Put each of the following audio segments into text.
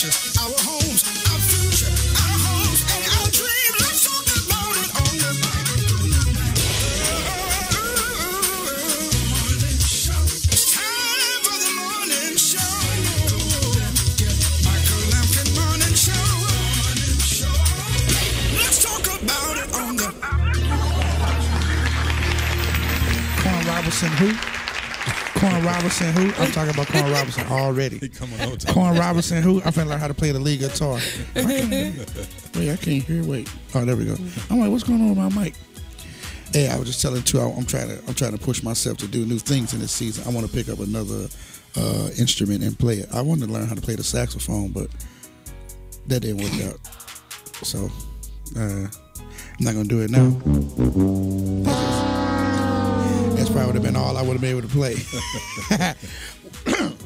future, our homes, our future, our homes, and our dreams. Let's talk about it on the morning show. It's time for the morning show. Michael Lampkin morning show. Let's talk about it on the Quan Robinson who? Quan Robinson who? I'm talking about Quan Robinson already. Quan Robinson who? I'm finna learn how to play the lead guitar. Wait, I can't hear. Wait. Oh, there we go. I'm like, what's going on with my mic? Hey, I was just telling too. I'm trying to push myself to do new things in this season. I want to pick up another instrument and play it. I wanted to learn how to play the saxophone, but that didn't work out. So I'm not gonna do it now. That's probably would have been all I would have been able to play.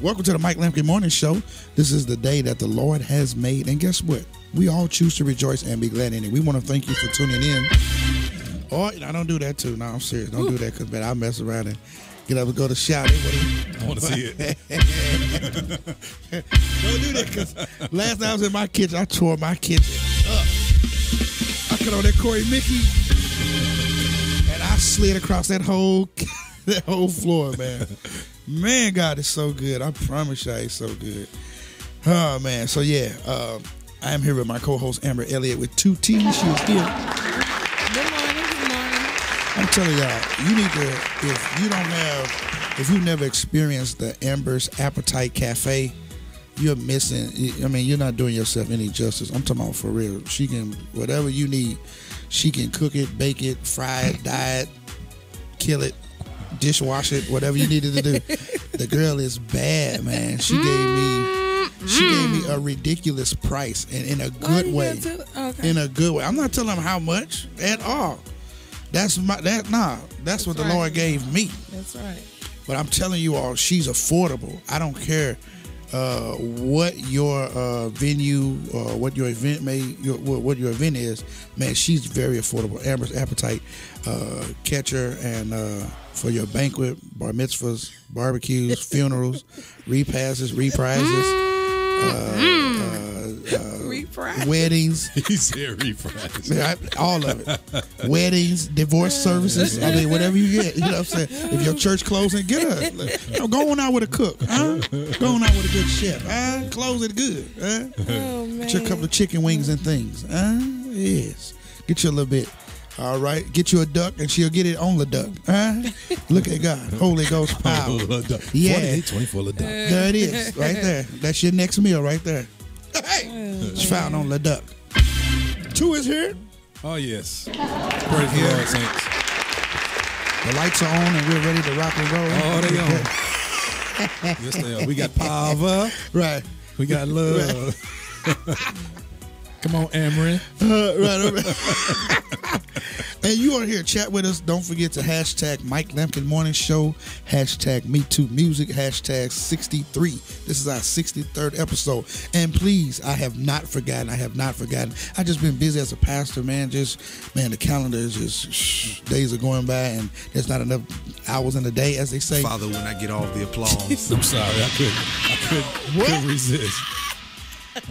Welcome to the Mike Lampkin Morning Show. This is the day that the Lord has made, and guess what? We all choose to rejoice and be glad in it. We want to thank you for tuning in. Oh, I don't do that too. No, I'm serious. Don't do that because man, I'll mess around and get up and go to shout. I want to see it. Don't do that because last night I was in my kitchen, I tore my kitchen up. I cut on that Corey Mickey. I slid across that whole floor, man. Man, God is so good. I promise you, he's so good. Oh, man. So, yeah, I am here with my co-host, Amber Elliott, with 2 T's. She was here. Good morning. I'm telling y'all, you need to, if you've never experienced the Amber's Appetite Cafe, you're missing, I mean, you're not doing yourself any justice. I'm talking about for real. She can, whatever you need, she can cook it, bake it, fry it, dye it, kill it, dishwash it, whatever you needed to do. The girl is bad, man. She gave me a ridiculous price, and in a good way. Okay. In a good way. I'm not telling them how much at all. That's what the Lord gave me. That's right. But I'm telling you all, she's affordable. I don't care what your venue or what your event what your event is, man, she's very affordable. Amber's Appetite, catch her and for your banquet, bar mitzvahs, barbecues, funerals, reprises, weddings. He said reprise. All of it. Weddings, divorce services. I mean, whatever you get. You know what I'm saying? If your church closing, get her. Go on out with a cook. Huh? Go on out with a good chef. Close it good. Oh, man. Get you a couple of chicken wings and things. Yes. Get you a little bit. All right. Get you a duck and she'll get it on the duck. Look at God. Holy Ghost power. Yeah. 24 duck. There it is. Right there. That's your next meal right there. Hey, it's found on the duck. 2 is here. Oh, yes. Praise the Lord, saints. The lights are on and we're ready to rock and roll. Oh, they on. Yes, they are. We got power. Right. We got love. Come on, Amory. Right. And you are here. Chat with us. Don't forget to hashtag Mike Lampkin Morning Show, hashtag MeTooMusic, hashtag 63. This is our 63rd episode. And please, I have not forgotten. I just been busy as a pastor, man. The calendar is just, days are going by and there's not enough hours in the day, as they say. Father, when I get all the applause. I'm sorry. I couldn't resist.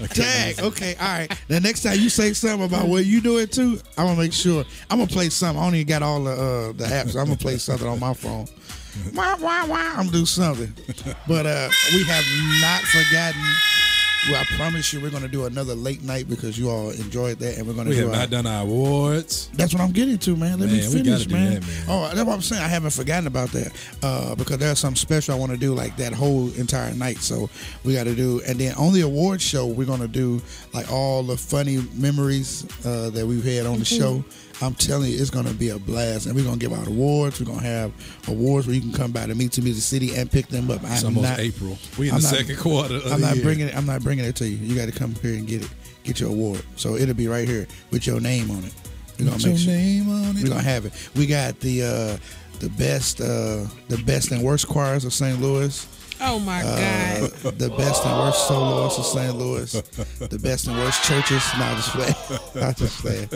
Tag. Okay, all right. The next time you say something about what you do it too, I'm gonna make sure. I'm gonna play something. I don't even got all the apps. I'm gonna play something on my phone. I'm gonna do something. But we have not forgotten. Well, I promise you, we're gonna do another late night because you all enjoyed that, and we're gonna. We have not done our awards. That's what I'm getting to, man. Let me finish, man. That, man. Oh, that's what I'm saying. I haven't forgotten about that because there's something special I want to do like that whole entire night. So we got to do, and then on the awards show, we're gonna do like all the funny memories that we've had on the show. I'm telling you, it's going to be a blast. And we're going to give out awards. We're going to have awards where you can come by to MeTooMusic City and pick them up. It's almost April. We're in the second quarter of the year. I'm not bringing it to you. You got to come here and get it. Get your award. So it'll be right here with your name on it. We're going to make sure. Name on it. We're going to have it. We got the best and worst choirs of St. Louis. Oh, my God. The best and worst soloists of St. Louis. The best and worst churches. No, just playing.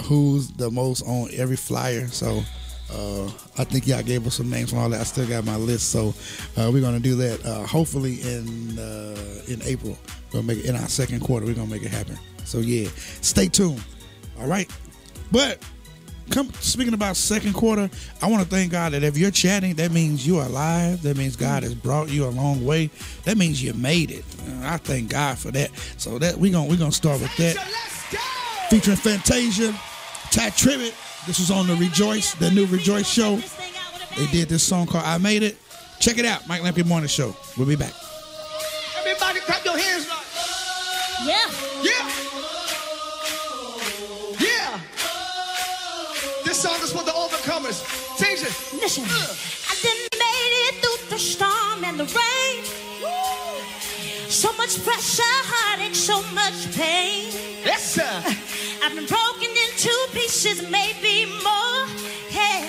Who's the most on every flyer. So I think y'all gave us some names and all that. I still got my list, so we're gonna do that. Hopefully in April, we'll make it in our second quarter. We're gonna make it happen. So yeah, stay tuned. All right, but speaking about second quarter, I want to thank God that if you're chatting, that means you are alive. That means God has brought you a long way. That means you made it. I thank God for that. So that we're gonna start with that. Featuring Fantasia, Ty Tribbett. This is on the new Rejoice show. They did this song called I Made It. Check it out, Mike Lampkin Morning Show. We'll be back. Everybody clap your hands like. Yeah. Yeah. Yeah. This song is for the overcomers. Change it. Listen, I done made it through the storm and the rain. So much pressure, heartache, so much pain. Yes, sir. I've been broken into pieces, maybe more. Yeah.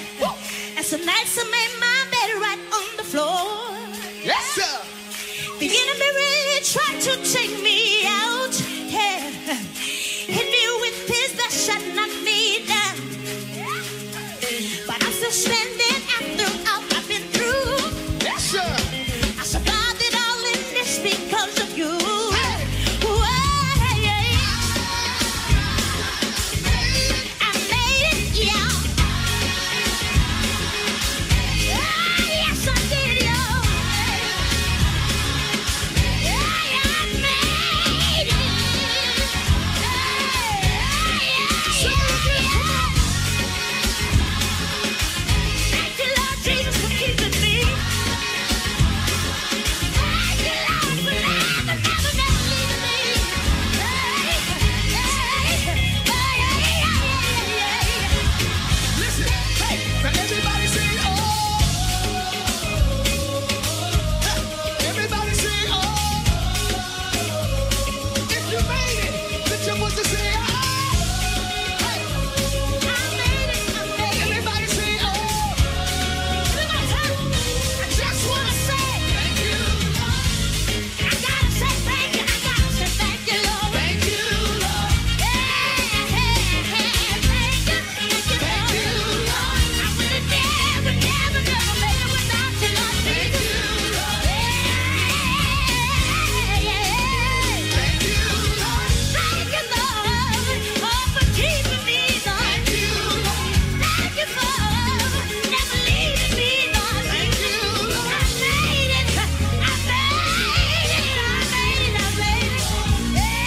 And some nights I made my bed right on the floor. Yes, sir. The enemy really tried to take me out. Yeah. Hit me with his that shot knocked me down. But I'm still standing after all I've been through. Yes, sir. I survived it all in this because of you. Hey. Whoa, yeah. I made it, yeah. Yes, I did, yo. Yeah, I made it. Thank you, Lord Jesus, for keeping me. Thank you, Lord, for never, never, never leaving me. Listen. Hey, now everybody sing, oh. Everybody sing, oh. If you made it, lift your voice and say, oh. Hey. Everybody sing, oh. I just wanna say thank you. I gotta say thank you. I gotta say thank you, Lord. Thank you, Lord. Thank you, Lord. I would have never, never, never made it without you, Lord. Thank you, Lord. Thank you, Lord. Thank you, Lord, for keeping me, Lord. Thank you, Lord. Thank you for never leaving me, Lord. Thank you, Lord. I made it. I made it. I made it. I made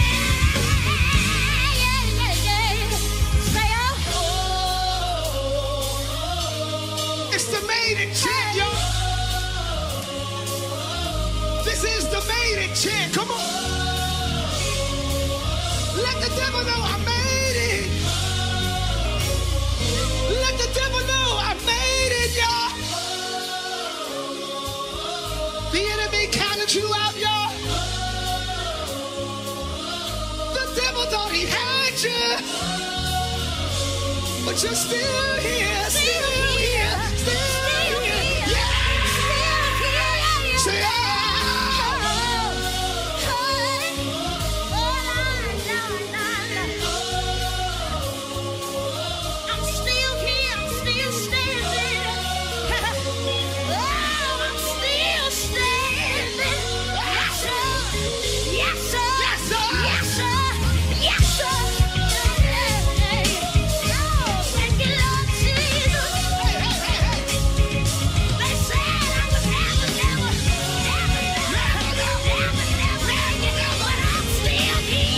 it. Yeah. Say oh. It's the maiden chant, yo. This is the maiden chant. Come on. Let the devil know I made it. Let the devil know I made it, y'all. The enemy counted you out, y'all. The devil thought he had you. But you're still here, still here, still here. Yeah. Say, ah. I'm still here, I'm still standing. Oh, I'm still standing. Yes, sir. Yes, sir. Yes, sir. Yes, sir. Yes, sir. Oh, thank you, Lord Jesus. They said I would never, never, but I'm still here.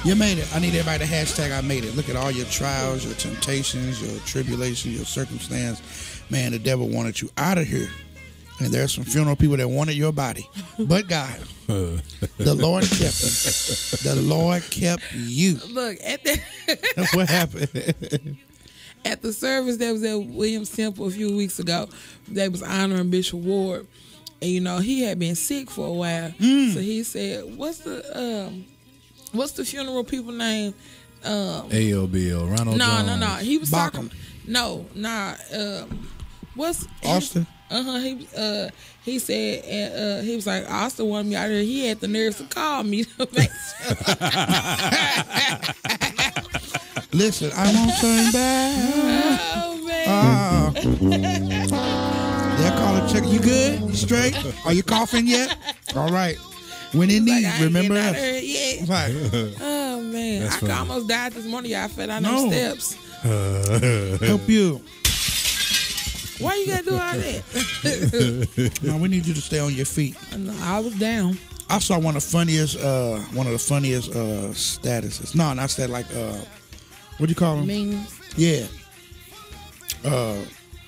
You made it. I need everybody to hashtag I made it. Look at all your trials, your temptations, your tribulations, your circumstance. Man, the devil wanted you out of here. And there's some funeral people that wanted your body. But God, the Lord kept you. The Lord kept you. Look at the What happened? at the service that was at Williams Temple a few weeks ago. They was honoring Bishop Ward, and he had been sick for a while. So he said, "What's the funeral people name?" ALBL, Ronald Jones. No. He was Bacham. talking. No. What's Austin? He said he was like, Austin wanted me out here. He had the nerves to call me to make sure. Listen, I won't turn back. Oh man. They'll call and check. You good? You straight? Are you coughing yet? All right. When in need, Like, I ain't remember getting out us. of here yet. Right. Oh man, That's I funny. almost died this morning. Y'all fell down No. them steps. Help you. Why you gotta do all that? No, we need you to stay on your feet. No, I was down. I saw one of the funniest statuses. No, not that. Like, what do you call them? Memes. Yeah.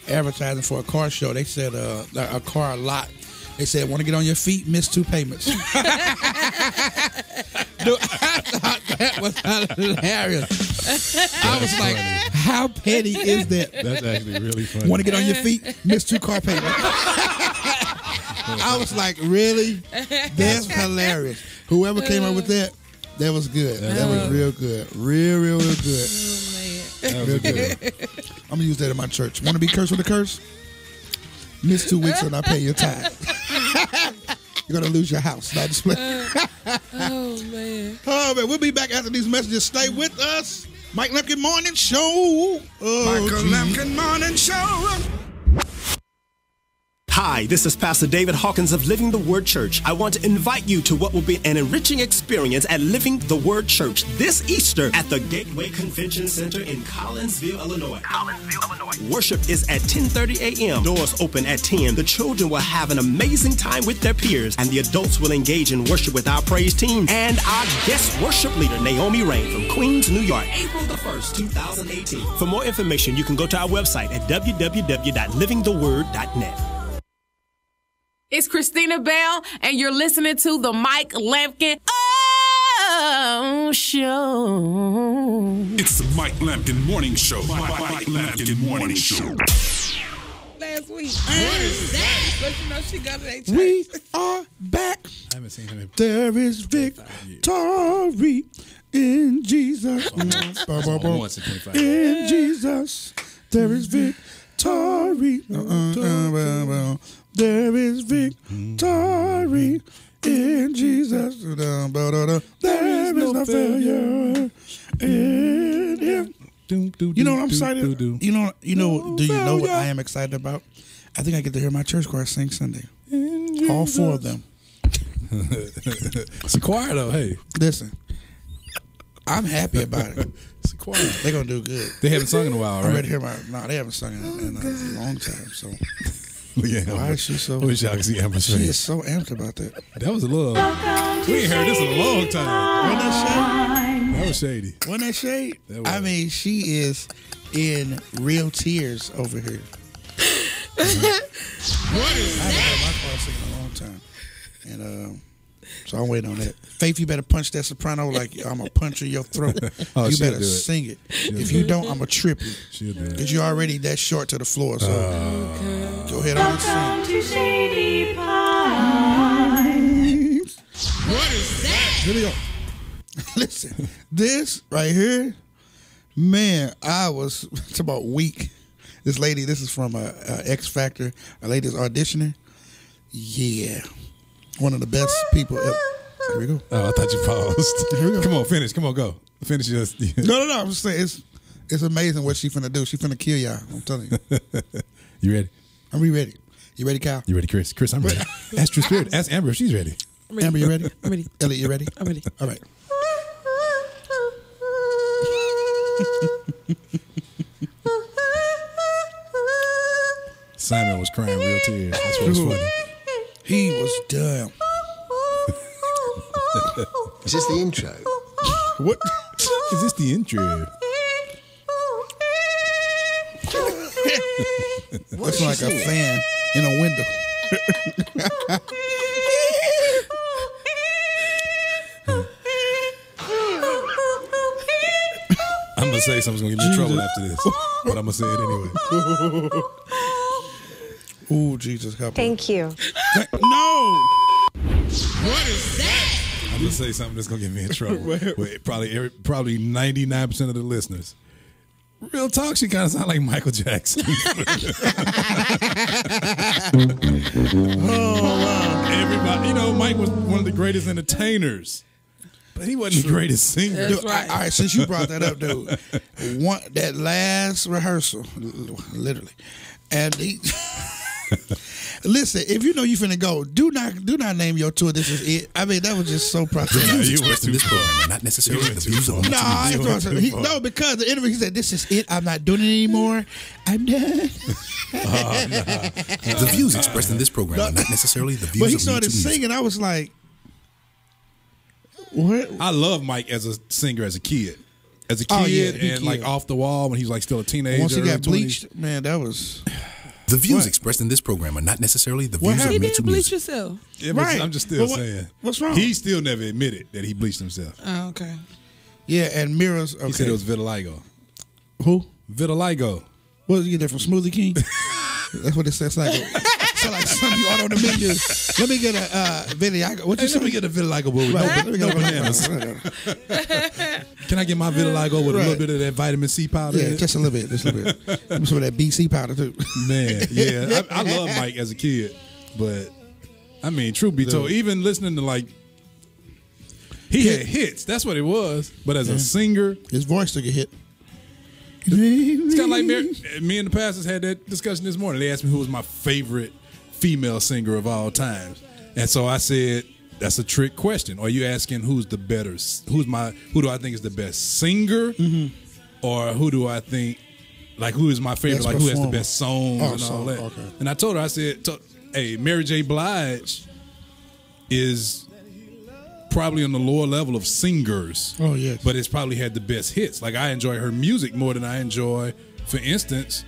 Advertising for a car show. They said a car lot. They said, want to get on your feet, miss 2 payments. Dude, I thought that was hilarious. I was like, how petty is that? That's actually really funny. Want to get on your feet, miss 2 car payments. I was like, really? That's hilarious. Whoever came up with that was good. That was real good. Real good. Oh man. That was good. I'm going to use that in my church. Want to be cursed with a curse? Miss 2 weeks and I pay your tithe. You're going to lose your house. Not just play. Oh man. Oh, man. We'll be back after these messages. Stay with us. Mike Lampkin Morning Show. Michael Lampkin Morning Show. Hi, this is Pastor David Hawkins of Living the Word Church. I want to invite you to what will be an enriching experience at Living the Word Church this Easter at the Gateway Convention Center in Collinsville, Illinois. Worship is at 10:30 a.m. Doors open at 10. The children will have an amazing time with their peers, and the adults will engage in worship with our praise team and our guest worship leader, Naomi Rain from Queens, New York, April the 1st, 2018. For more information, you can go to our website at www.livingtheword.net. It's Christina Bell, and you're listening to the Mike Lampkin Show. It's the Mike Lampkin Morning Show. Mike Lampkin Morning Show. Last week. What is that? But you know she got to that church. We are back. I haven't seen him in There is victory in Jesus. once in 25 years. In Jesus, there is victory. There is victory in Jesus. There is no failure in Him. You know what I'm excited? You know. Do you know what I am excited about? I think I get to hear my church choir sing Sunday. All 4 of them. It's a choir, though. Hey, Listen, I'm happy about it. it's a choir. They're gonna do good. They haven't sung in a while, I'm ready right? to hear they haven't sung in a long time. So Look at why Amber. is she so? I wish y'all could see Amber's She face. is so amped about that. That was a little. We ain't heard this in a long time. Wasn't that That was shady. shade? Wasn't that shade? That was. I mean, she is in real tears over here. I haven't heard my choir sing in a long time, and so I'm waiting on that. Faith, you better punch that soprano like I'm gonna punch in your throat. Oh, You she'll better do it. sing it. If you don't, I'm gonna trip you. She'll do it. Because you're already that short to the floor. So go ahead on and sing. To Shady Pines. What is that? Here we go. Listen, this right here, man, I was talking about weak. This lady, this is from X Factor. A lady's auditioning. Yeah. One of the best people ever. Here we go. Oh, I thought you paused. Here we go. Come on, finish. Come on, go. Finish yours. No. I'm just saying, it's amazing what she finna do. She finna kill y'all. I'm telling you. You ready? Are we ready? You ready, Kyle? You ready, Chris? Chris, I'm ready. Ask True Spirit. Ask Amber if she's ready. Amber, you ready? I'm ready. Elliot, you ready? I'm ready. All right. Simon was crying real tears. That's what was funny. He was done. Is this the intro? What? Is this the intro? Looks like a fan in a window. I'm going to say something's going to get me in trouble after this. But I'm going to say it anyway. Ooh, Jesus, help me. Thank you. No! I'm going to say something that's going to get me in trouble. With probably 99% of the listeners. Real talk, she kind of sound like Michael Jackson. Everybody, Mike was one of the greatest entertainers, but he wasn't the greatest singer. Dude, all right, since you brought that up, dude, that last rehearsal, literally, and he. Listen, if you know you finna go, do not name your tour. This is it. I mean, that was just so profound. You went too far. Not necessarily the views of No, because the interview he said, "This is it. I'm not doing it anymore. I'm done." The views expressed in this program are not necessarily the views But he of started YouTube singing. I was like, "What?" I love Mike as a singer as a kid. As a kid, Oh, yeah, and like off the wall when he was like still a teenager. Once he got early 20s. bleached, man, that was. The views expressed in this program are not necessarily the views of He Me didn't Too bleach Music. yourself. Yeah, but Right. I'm just still But saying. what's wrong? He still never admitted that he bleached himself. Oh, okay. Yeah, and mirrors. Okay. He said it was vitiligo. Who? Vitiligo. What did you get that from Smoothie King? That's what it says. Like, so like something you order on the menu. Let me get a video. What you Hey, let me get a vitiligo with no bananas. Can I get my vitiligo with a little bit of that vitamin C powder? Yeah, in it? just a little bit. Just a little bit. Some of that BC powder too. Man, yeah. I love Mike as a kid, but I mean, truth be told, even listening to like, he had hits. That's what it was. But as a singer, His voice took a hit. it's kind of like me and the pastors had that discussion this morning. They asked me who was my favorite female singer of all time, and so I said, that's a trick question. Are you asking who do I think is the best singer, or who do I think, like, who is my favorite, Best like who has the performer. best songs and all that? Okay. And I told her, I said, hey, Mary J. Blige is probably on the lower level of singers. Oh, yes. But it's probably had the best hits. Like, I enjoy her music more than I enjoy, for instance,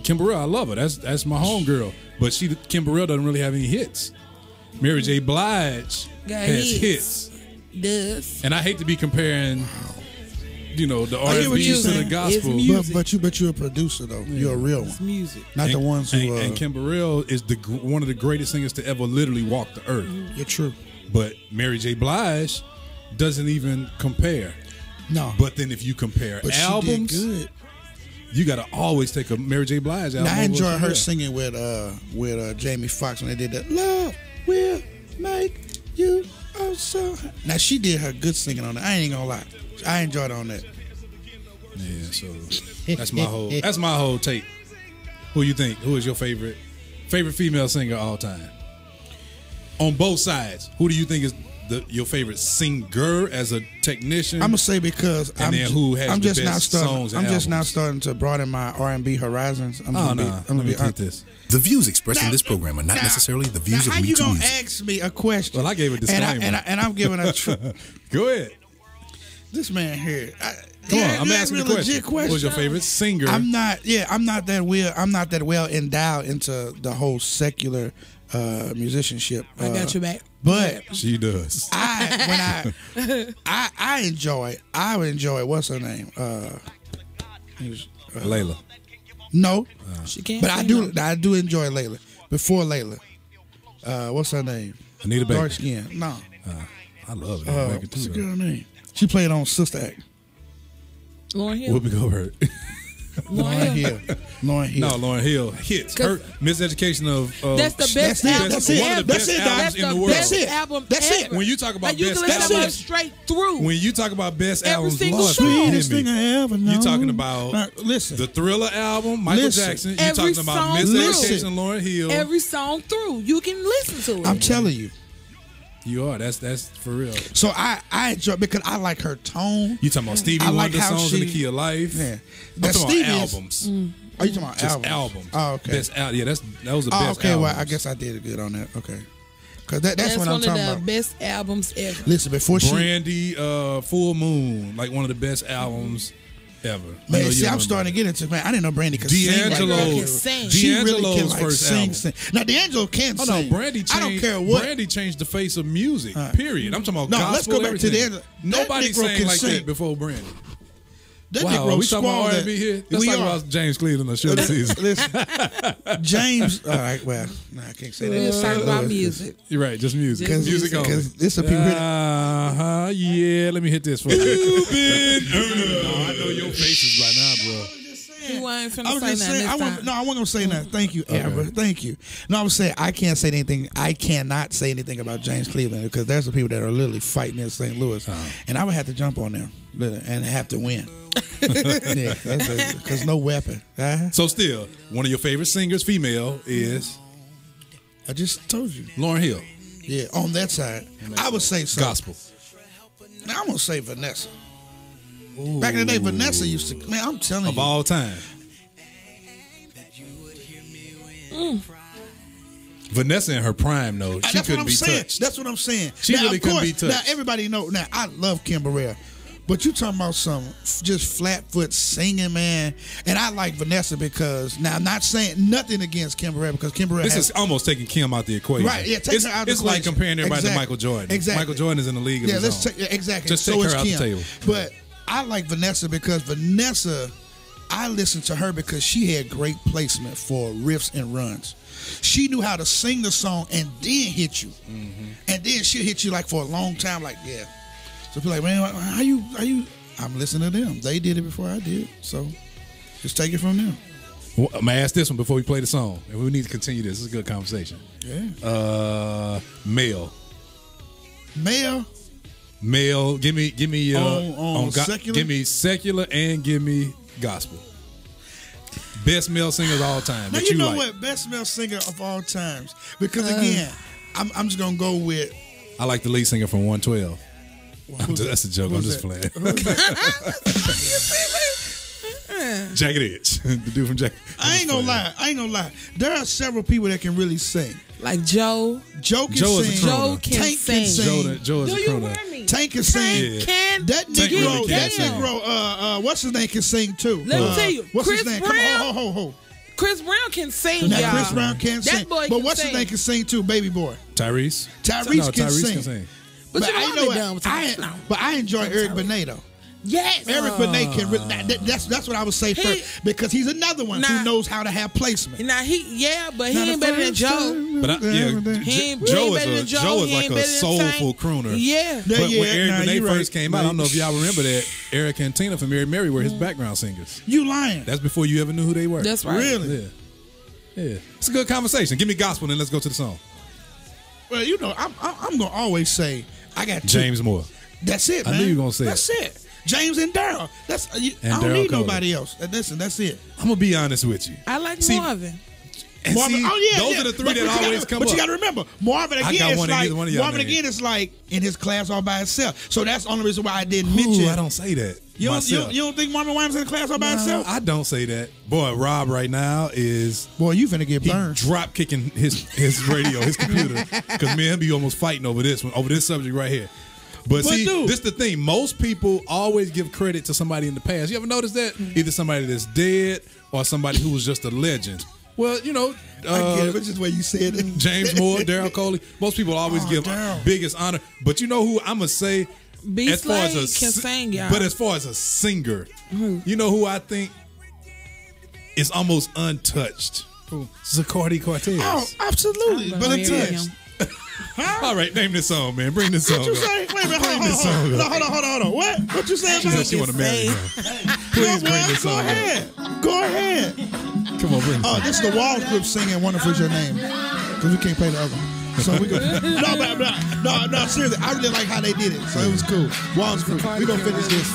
Kim Burrell. I love her. That's my homegirl. But Kim Burrell doesn't really have any hits. Mary J. Blige has hits. Does. And I hate to be comparing, the I get what R&B you're to the saying. gospel. But you're a producer though. You're a real one. It's music. Not the ones who. And Kim Burrell is one of the greatest singers to ever literally walk the earth. You're true. But Mary J. Blige doesn't even compare. No. But then if you compare But albums, she did good. you got to always take a Mary J. Blige album. Now, I over enjoy her something else. singing with Jamie Foxx when they did that. Love will make you so. Now she did her good singing on that. I ain't gonna lie. I enjoyed on that. Yeah, so that's my whole take. Who you think? Who is your favorite female singer of all time? On both sides, who do you think is your favorite singer as a technician? I'm gonna say because And then who has the best songs and I'm just now albums? starting to broaden my R&B horizons. I'm Let gonna me be take this. The views expressed in this program are not necessarily the views Now, of how Me you Too gonna Music. ask me a question? Well, I gave a disclaimer. and I'm giving a. Go ahead. This man here. Come on, you I'm asked asking me the a legit question. Who's your favorite singer? I'm not that well endowed into the whole secular musicianship. I got your back. But She does. I would enjoy what's her name? Layla. No, She can't. but sing, I do enjoy Layla. Before Layla, what's her name? Anita Baker. Dark skin. No, I love Anita Baker what's the too. girl name? She played on Sister Act. Lauren Hill. Whoopi Goldberg. Lauren Hill. Lauren Hill. No, Lauren Hill hits. Her Miseducation of That's the best That's it. album. That's it. one of the That's best it, albums Doc. in the the world. best That's it. album That's it. ever. When you talk about Like, you best can listen to albums, it straight through. when you talk about best Every albums, single Lord, song. forgive Sweetest thing me. I ever known. You talking about Now, listen. the Thriller album, Michael Listen. Jackson. You Every talking about song Miseducation, through. Lauren Hill. Every song through. You can listen to it. I'm telling you. You are. That's for real. So I enjoy because I like her tone. You talking about Stevie I like Wonder how songs in the she- key of life? Yeah. I'm That talking Stevie about is- albums. Are you talking about Just albums? albums. Oh, okay. Best yeah, that was the Oh, best. okay. Well, albums. I guess I did good on that. Okay. Because that's what one I'm of talking the about. best albums ever. Listen, before she. Brandy, Full Moon, like one of the best albums ever. I know Man, you see, don't I'm know starting to that. get into man. I didn't know Brandy could sing. D'Angelo. Like that. Can sing. She really can D'Angelo's like first sing, album. sing. Now D'Angelo can Oh sing. no, Brandy changed. I don't care what. Brandy changed the face of music. Period. I'm talking about No, gospel. let's go back to everything. That Nobody Negro sang can like sing. that before Brandy. That Wow, nigga wrote we talking Squall. about R&B here? Let's We talk are. about James Cleveland on Sugar Season. Listen, James. All right, well, nah, I can't say that. We just talking about music. You're right, just music. Just Music only. Because this will be really. Yeah, let me hit this for you. I know your faces by now, bro. He wasn't I finna was say just saying. nothing this time. I wasn't gonna say nothing. Thank you, Amber. Thank you. No, I was saying I can't say anything. I cannot say anything about James Cleveland because there's some people that are literally fighting in St. Louis, and I would have to jump on them and have to win. Yeah, because no weapon. So still, one of your favorite singers, female, is I just told you. Lauryn Hill. Yeah, on that side, I would say so. Gospel. Now I'm gonna say Vanessa. Back in the day, Vanessa used to. Man, I'm telling Of you. all time. Vanessa in her prime, though, she That's what couldn't I'm be saying. touched. That's what I'm saying. She now, really of couldn't course, be touched. Now everybody know. Now I love Kim Burrell, but you talking about some just flat foot singing, man. And I like Vanessa because now I'm not saying nothing against Kim Burrell because Kim Burrell This has, is almost taking Kim out the equation. Right, yeah, take it's, her out of the It's like equation. comparing everybody Exactly. to Michael Jordan. Exactly. Michael Jordan is in the league of yeah. his Let's own. take exactly. Just so take is her out Kim. the table. But I like Vanessa because Vanessa, I listened to her because she had great placement for riffs and runs. She knew how to sing the song and then hit you, and then she'll hit you like for a long time. Like yeah, so people like man, how you? I'm listening to them. They did it before I did, so just take it from them. Well, I'm gonna ask this one before we play the song, and we need to continue this. This is a good conversation. Yeah. Male. Male. Give me On secular? Give me secular and give me gospel. Best male singers of all time. Now that you know like. what? Best male singer of all times. Because again, I'm just gonna go with. I like the lead singer from 112. That's a joke. I'm just playing. Jagged Edge. The dude from Jagged. I ain't gonna lie. There are several people that can really sing. Like Joe. Joe can Joe is a sing. crooner. Joe can Tank sing. can sing. Joe is Do a you crooner. hear me? Tank can sing. Yeah. Can That Tank Negro, really that can sing. Negro, what's his name can sing too. Let me tell you, what's Chris his name? Brown- Come on, ho. Chris Brown can sing, Now y'all. Chris Brown can That sing, boy but can what's sing. his name can sing too? Baby boy. Tyrese. Tyrese can Tyrese sing. can sing. But you know I what I'm done with Tyrese. but I enjoy Eric Benet though. Yes. Eric Benet can. That's what I would say first because he's another one who Nah. knows how to have placement. Now he but Now, he the ain't better than first Joe. time But He ain't Joe better is than Joe. Joe is He like ain't a better than soulful Tank. crooner. Yeah. But when Yeah, Eric nah, Benet you first right. came out, I don't know if y'all remember that Eric and Tina from Mary Mary were his background singers. You lying? That's before you ever knew who they were. That's right. Really? Yeah. It's a good conversation. Give me gospel, and then let's go to the song. Well, you know, I'm gonna always say I got two. James Moore. That's it, I man. knew you were gonna say That's it. James and Daryl. That's I don't Daryl need Coley. nobody else. Listen, that's it. I'm gonna be honest with you. I like See, Marvin. And Marvin, see, those are the three that always come But up. you got to remember, Marvin I again got is one in like either one of y'all Marvin names. again is like in his class all by himself. So that's the only reason why I didn't Ooh, mention. I don't say that. You myself. don't think Marvin Winans in the class all by himself? I don't say that. Boy, Rob right now is Boy, you finna get he burned. drop kicking his radio, his computer, because me and him be almost fighting over this subject right here. But see, dude. this the thing. Most people always give credit to somebody in the past. You ever notice that? Either somebody that's dead or somebody who was just a legend. Well, you know, I get it. It's just the way you said it. James Moore, Daryl Coley. Most people always give Daryl. biggest honor. But you know who I'm gonna say? B. as far as Slade can sing, y'all. But as far as a singer, you know who I think is almost untouched? Zacardi Cortez. Oh, absolutely. I'm But gonna marry until him. All right, name this song, man. Bring this song. what you up. say? Wait a minute. Bring this song Hold up. on. What you saying? She said she want to marry him. Please bring this Go song up. ahead. Go ahead. Come on, bring this Oh, song. this is the Walls group singing "Wonderful Is Your Name" because we can't play the other one. So we go. No. Seriously, I really like how they did it. So it was cool. Walls group. We gonna finish this.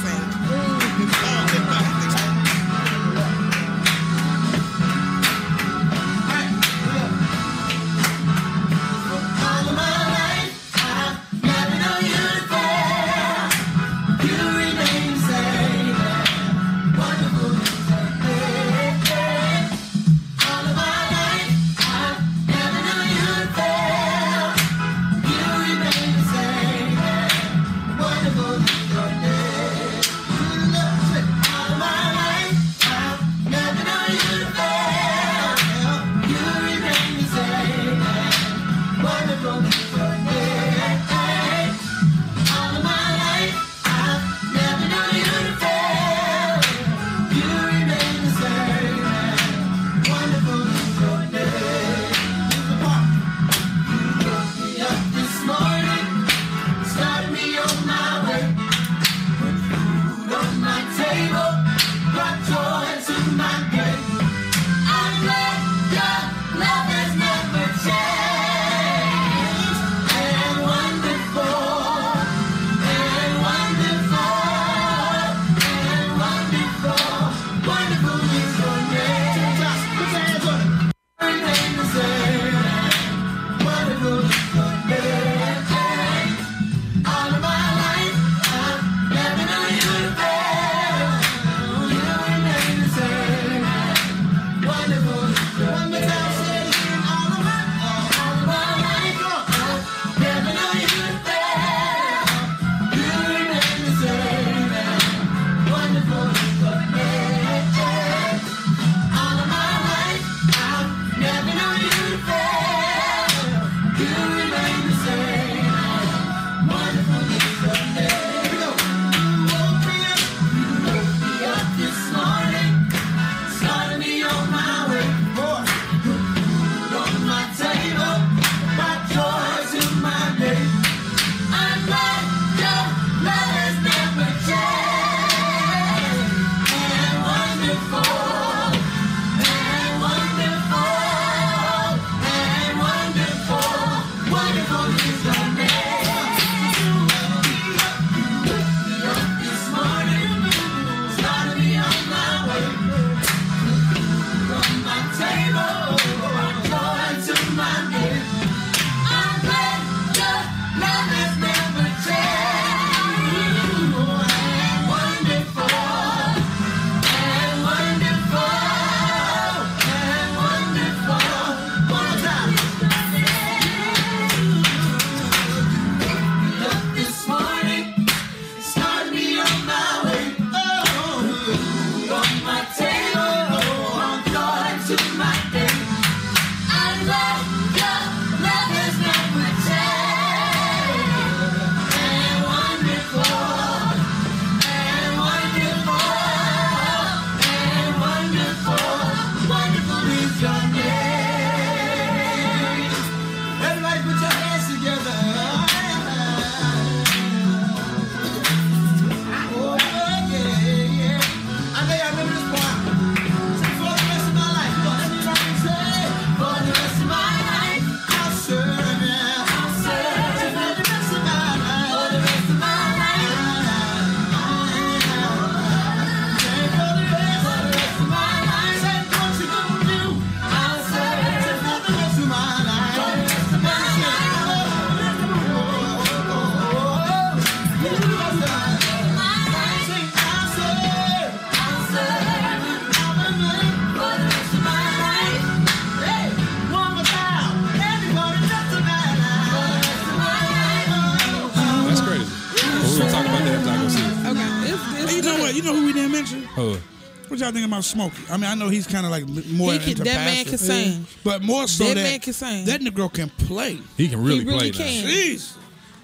you know who we didn't mention? Oh, What y'all think about Smokey? I mean, I know he's kind of like more into That man pastor. can sing. But more so That that man can sing. that Negro can play. he can really He really play now. can. Jeez.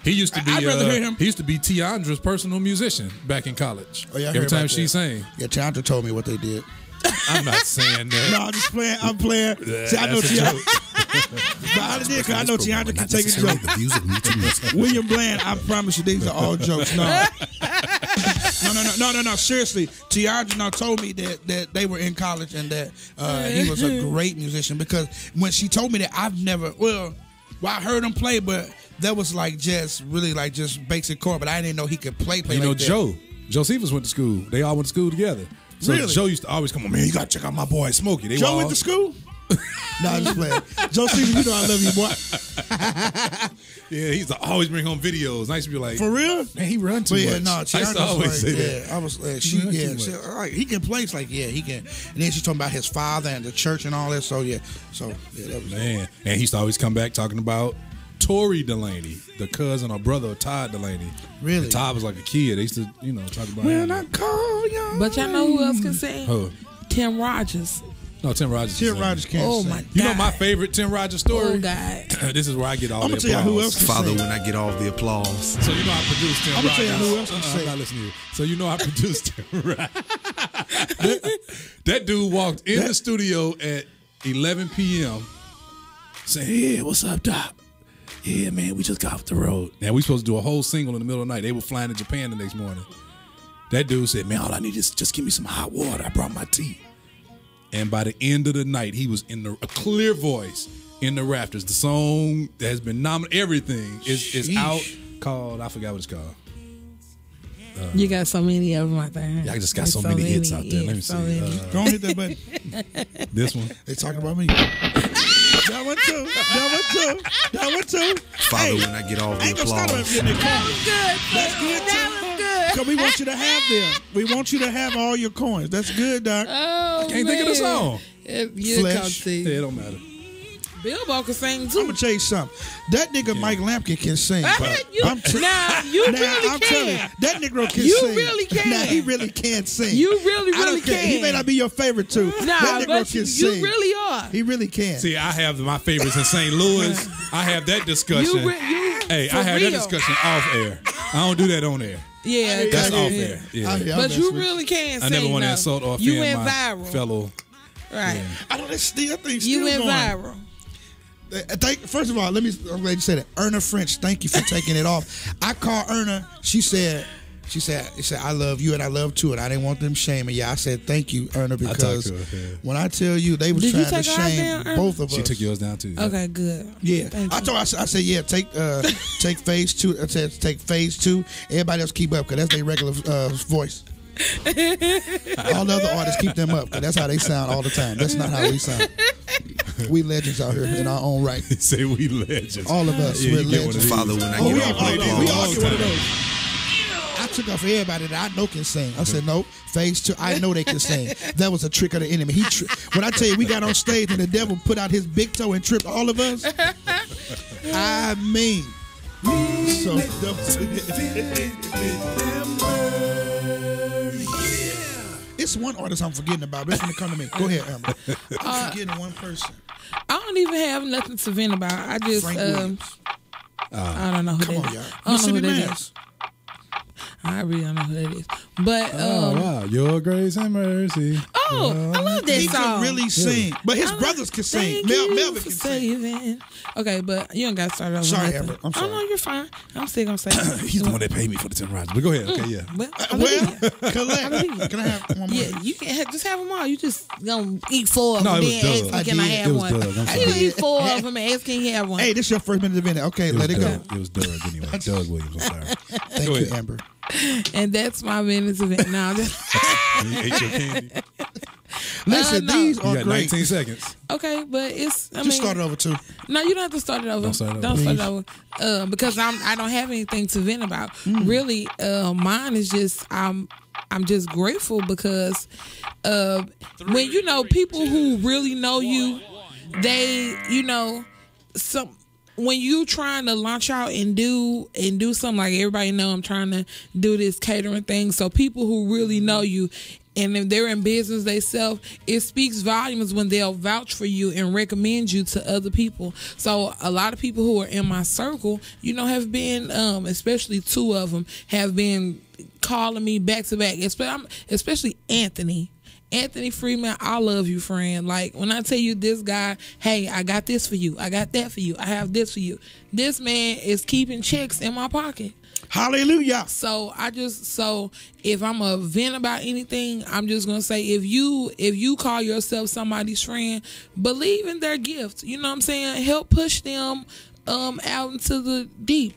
He used to be. I'd rather hear him. He used to be Tiandra's personal musician back in college. Oh, yeah, I Every heard time about she that. sang, Yeah, Tiandra told me what they did. I'm not saying that. No, I'm just playing. I'm playing. See, I know That's a Tiandra. joke. But I did because I know This program Tiandra are can not take a necessarily joke. the views of Mutual Music. William Bland, I promise you, these are all jokes. No. Seriously, Tiandra now told me that they were in college and that he was a great musician because when she told me that, I've never, I heard him play, but that was like just really like just basic chord, but I didn't know he could play You know, like that. Joe Stevens went to school. They all went to school together. So Really? Joe used to always come on, man, you got to check out my boy Smokey. They Joe were went all- to school? No, I'm just playing. Joe Stevens, you know I love you, boy. Yeah, he used to always bring home videos. I used to be like, For real? man, he run too But yeah, much. no, I used to Tiandra always was say like, that. yeah, I was, He run too she, much. all right, he can play. It's like, yeah, he can. And then she's talking about his father and the church and all that. So yeah, that was Man, and he used to always come back talking about Tory Delaney, the cousin or brother of Todd Delaney. Really? And Todd was like a kid. They used to, talk about When him. I call you. But y'all know who else can sing? Who? Tim Rogers. No, Tim Rogers. Tim Rogers can't Oh sing. my God. You know my favorite Tim Rogers story? Oh God. This is where I get all I'm the gonna tell you who else applause. can Father, sing. when I get all the applause. So you know I produced Tim I'm gonna Rogers. tell you who else can I'm sing. not listening to you. So you know I produced Tim Rogers. That dude walked in the studio at 11 p.m. saying, "Yeah, what's up, Doc? Yeah, man, we just got off the road. Now we supposed to do a whole single in the middle of the night. They were flying to Japan the next morning. That dude said, man, all I need is just give me some hot water. I brought my tea. And by the end of the night, he was in a clear voice in the rafters. The song that has been nominated, everything is out called, I forgot what it's called. You got so many of them out there. Yeah, I just got so many hits out there. Let me so see. many. Go on, hit that button. This one. They talking about me. That one too. That one too. Father, when I get all I the ain't gonna stop applause. it in the corner. Good. That's good too. That was good. Cause we want you to have them. We want you to have all your coins. That's good, Doc. Oh, Can't think of the song. You Flesh. come see. Yeah, it don't matter. Bilbo can sing I'm too. gonna tell you something. That nigga Mike Lampkin can sing. But You- I'm now, you really I'm telling you, can. that Negro can You sing. really can. Now he really can sing. You really, I don't really care. He can. may not be your favorite too. Nah, that Negro but can you sing. really are. He really can. See, I have my favorites in St. Louis. I have that discussion. Hey, for I have real. that discussion off air. I don't do that on air. Yeah, That's yeah. off air. Yeah. I But you really can I sing. never want to though. insult or You offend went my viral. fellow. Right. I know that thing still You went going. viral. First of all, I'm glad you said it. Erna French, thank you for taking it off. I called Erna. She said, I love you and I love too, and I didn't want them shaming you. I said, thank you, Erna, because to her, yeah. when I tell you they was Did you trying to take ours shame down, Erna? both of us. She took yours down too. Okay, good. Yeah, Thank I you. told her, I said, yeah, take phase 2. I said, take phase 2. Everybody else keep up, because that's their regular voice. All the other artists keep them up, because that's how they sound all the time. That's not how we sound. We legends out here in our own right. Say we legends. All of us, Yeah, we're you get one of legends. these. Father, when I Oh, get we all all, the these we a all long get one of time. those. I took off for everybody that I know can sing. I said, no, phase 2, I know they can sing. That was a trick of the enemy. When I tell you, we got on stage and the devil put out his big toe and tripped all of us. I mean, so it's one artist I'm forgetting about. But it's gonna come to me. Go ahead, Amber. I'm forgetting one person. I don't even have nothing to vent about. I just, Frank Williams. I don't know who Come that on, is. y'all. I don't know who Mississippi that Mass. is. I really don't know who that is. But, Oh wow, your grace and mercy. I love that He song. could really sing, but his brothers can sing. Thank you Melvin for can sing. saving. Okay, but you ain't got to start over. Sorry, nothing. Amber. I'm sorry. Oh, no, you're fine. I'm still going to say He's the one that paid me for the Tim Rogers. But go ahead. Okay, yeah. Well, Well, collect. Hallelujah. Can I have one more? yeah, you can't just have them all. You just gonna eat 4 of No, them. it was Then Doug. ask me, can I I did. have It was one? Doug. I'm You sorry. eat 4 of them and ask, can you have one? Hey, this is your first minute of minute. Okay, let it go. Doug. It was Doug anyway. Doug Williams. I'm sorry. Thank Go you, ahead. Amber. And that's my minutes of it. Now, You ate your candy. Listen, no. these You are got great. 19 seconds. okay, but it's. I Just mean, start it over too. No, you don't have to start it over. Don't start it Don't over. start it over. Because I don't have anything to vent about. Mm. Really, mine is just I'm just grateful because when you know people who really know you, they some when you trying to launch out and do something, like everybody know I'm trying to do this catering thing, so people who really know you and if they're in business themselves, it speaks volumes when they'll vouch for you and recommend you to other people. So a lot of people who are in my circle, have been, especially two of them, have been calling me back to back, especially Anthony. Anthony Freeman, I love you, friend. Like, when I tell you this guy, hey, I got this for you, I got that for you, I have this for you. This man is keeping checks in my pocket. Hallelujah. So if I'm a vent about anything, I'm just gonna say, if you call yourself somebody's friend, believe in their gift. You know what I'm saying? Help push them out into the deep.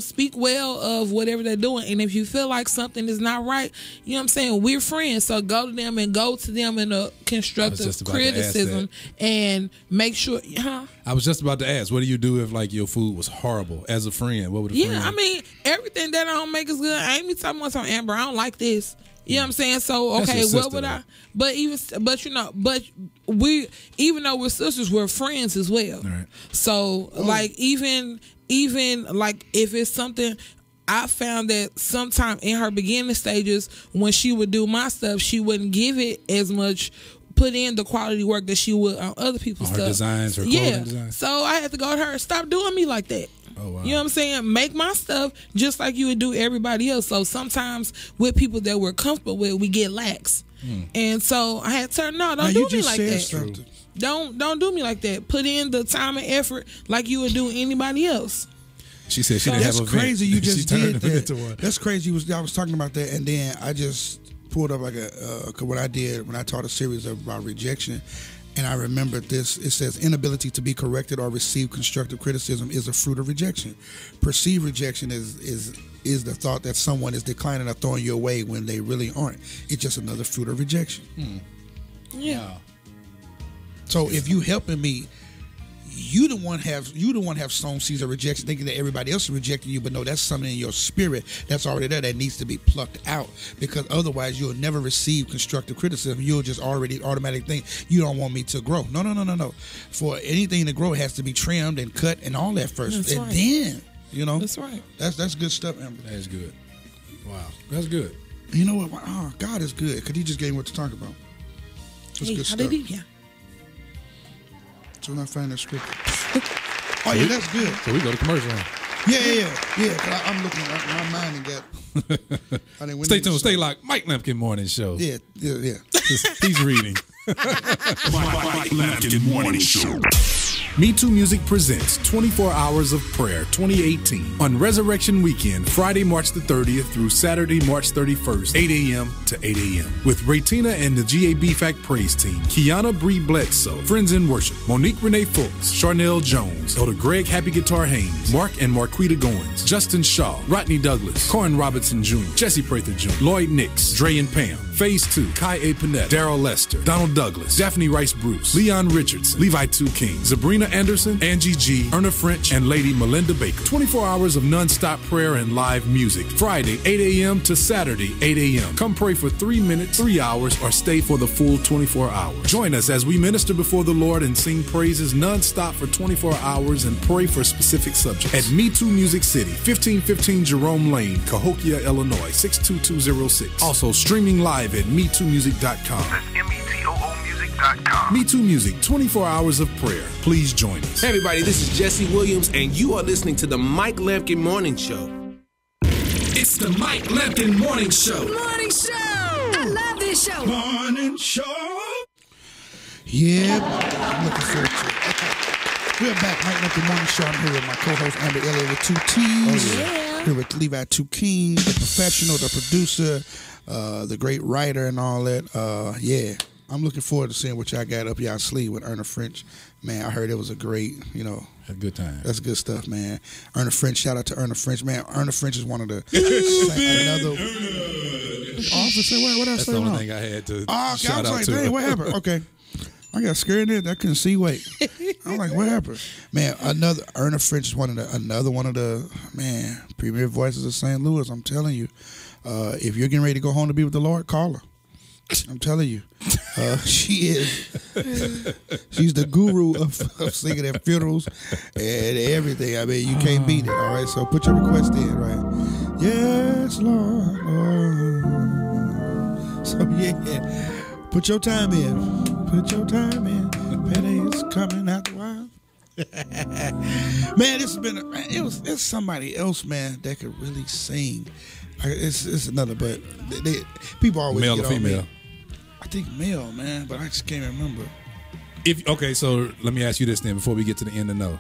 Speak well of whatever they're doing. And if you feel like something is not right, you know what I'm saying, we're friends. So go to them in a constructive criticism and make sure. I was just about to ask, what do you do if like your food was horrible as a friend? What would a friend? I mean, everything that I don't make is good. I ain't be talking about some Amber, I don't like this. You know what I'm saying? So okay, what would I? But we, even though we're sisters, we're friends as well. Right. So like even like if it's something, I found that sometime in her beginning stages when she would do my stuff, she wouldn't give it as much. Put in the quality work that she would on other people's stuff. Her designs, her clothing designs. So I had to go to her, stop doing me like that. Oh, wow. You know what I'm saying? Make my stuff just like you would do everybody else. So sometimes with people that we're comfortable with, we get lax. And so I had to tell her, no, don't do me like that. Don't do me like that. Put in the time and effort like you would do anybody else. She said she didn't have a vent. That's crazy you just did that. That's crazy. I was talking about that, and then I just pulled up like what I did when I taught a series about rejection, and I remembered this. It says inability to be corrected or receive constructive criticism is a fruit of rejection. Perceived rejection is the thought that someone is declining or throwing you away when they really aren't. It's just another fruit of rejection. Yeah. Wow. So if you helping me, you the one have sown seeds of rejection, thinking that everybody else is rejecting you, but no, that's something in your spirit that's already there that needs to be plucked out, because otherwise you'll never receive constructive criticism. You'll just already automatically think you don't want me to grow. No. For anything to grow, it has to be trimmed and cut and all that first, That's and right. then That's right. That's good stuff, Amber. That is good. Wow, that's good. You know what? Oh, God is good because He just gave me what to talk about. That's good stuff. Hallelujah. So when I find that scripture. Oh yeah, that's good. So we go to commercial. Yeah. I'm looking at my mind and got. Stay tuned. Stay locked. Mike Lampkin Morning Show. Yeah. He's reading. Mike Lampkin Morning Show. Me Too Music presents 24 Hours of Prayer 2018 on Resurrection Weekend, Friday, March the 30th through Saturday, March 31st, 8 a.m. to 8 a.m. with Raytina and the GAB-FAC Praise Team, Kiana Bree Bledsoe, Friends in Worship, Monique Renee Fulks, Charnel Jones, Elder Greg Happy Guitar Haynes, Mark and Marquita Goins, Justin Shaw, Rodney Douglas, Corin Robinson Jr., Jesse Prather Jr., Lloyd Nix, Dre and Pam, Phase 2, Kai A. Panetta, Daryl Lester, Donald Douglas, Daphne Rice Bruce, Leon Richardson, Levi 2 King, Sabrina Anderson, Angie G, Erna French, and Lady Melinda Baker. 24 hours of non-stop prayer and live music. Friday, 8 a.m. to Saturday, 8 a.m. Come pray for 3 minutes, 3 hours, or stay for the full 24 hours. Join us as we minister before the Lord and sing praises non-stop for 24 hours and pray for specific subjects. At Me Too Music City, 1515 Jerome Lane, Cahokia, Illinois, 62206. Also streaming live at MeTooMusic.com. That's METOOmusic.com. Me Too Music, 24 hours of prayer. Please join us. Hey everybody, this is Jesse Williams, and you are listening to the Mike Lampkin Morning Show. It's the Mike Lampkin Morning Show. Morning show. I love this show. Morning show. Yeah, I'm looking forward to it. Okay. We're back, Mike Lampkin Morning Show. I'm here with my co-host Amber Elliott with 2 T's. Oh, yeah. Here with Levi 2 King, the professional, the producer, the great writer, and all that. Yeah. I'm looking forward to seeing what y'all got up y'all sleeve with Erna French. Man, I heard it was a great, Had a good time. That's good stuff, man. Erna French, shout out to Erna French. Man, Erna French is one of the another officer. What else? That's the only thing I had to shout out to. Dang, what happened? Okay. I got scared there. I couldn't see. Wait, I'm like, what happened? Man, another Erna French is another one of the premier voices of St. Louis. I'm telling you, if you're getting ready to go home to be with the Lord, call her. I'm telling you, she is. She's the guru of singing at funerals and everything. I mean, you can't beat it. All right, so put your request in, right? Yes, Lord. So yeah, put your time in. Put your time in. Paydays coming after a while. Man, this has been. It's somebody else, man, that could really sing. It's another, but people always male get or female. Me. I think male, man, but I just can't remember. Okay, so let me ask you this then before we get to the end of no.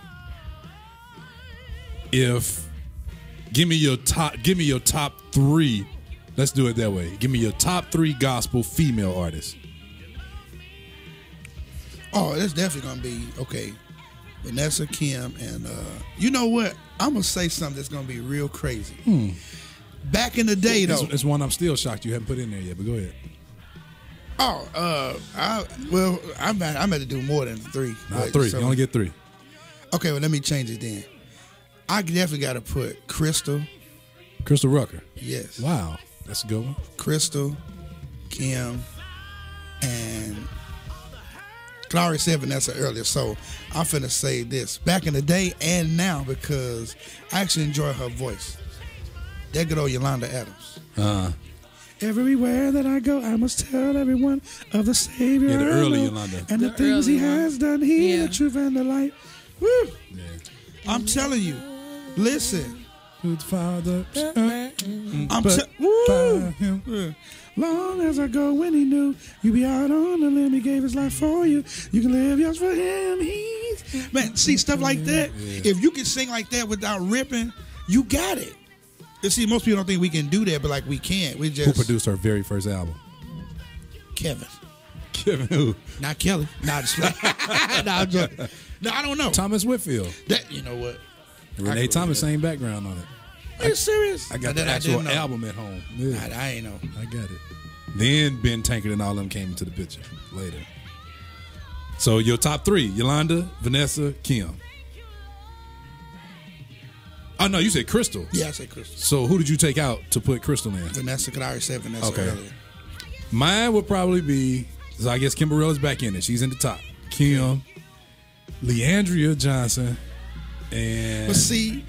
Give me your top 3. Let's do it that way. Give me your top 3 gospel female artists. Oh, it's definitely gonna be okay. Vanessa, Kim, and you know what? I'm gonna say something that's gonna be real crazy. Back in the day, though, it's one I'm still shocked you haven't put in there yet. But go ahead. I'm at to do more than 3. Not 3. You only get 3. Okay, well, let me change it then. I definitely got to put Crystal Rucker. Yes. Wow, that's a good one. Crystal, Kim, and I already said Vanessa earlier, so I'm finna say this. Back in the day and now, because I actually enjoy her voice. That good old Yolanda Adams. Everywhere that I go, I must tell everyone of the Savior. Yeah, the early Yolanda. And the things he has done here, the truth and the light. Woo! Yeah. I'm telling you, listen. Father, long as I go when he knew you be out on the limb, he gave his life for you. You can live yours for him. Man, see, stuff like that. Yeah. If you can sing like that without ripping, you got it. You see, most people don't think we can do that, but like we can't. We just. Who produced her very first album? Kevin. Kevin who? Not Kelly. Not I'm joking. No, I don't know. Thomas Whitfield. That, you know what? Renee Thomas, same background on it. Are you serious? I got the actual album at home. Yeah. I ain't know. I got it. Then Ben Tankard and all them came into the picture later. So your top 3: Yolanda, Vanessa, Kim. Oh no, you said Crystal. Yeah, I said Crystal. So who did you take out to put Crystal in? Vanessa. Could I already say Vanessa earlier? Mine would probably be. So I guess Kimberella's back in it. She's in the top. Kim, Leandria Johnson, and. But see.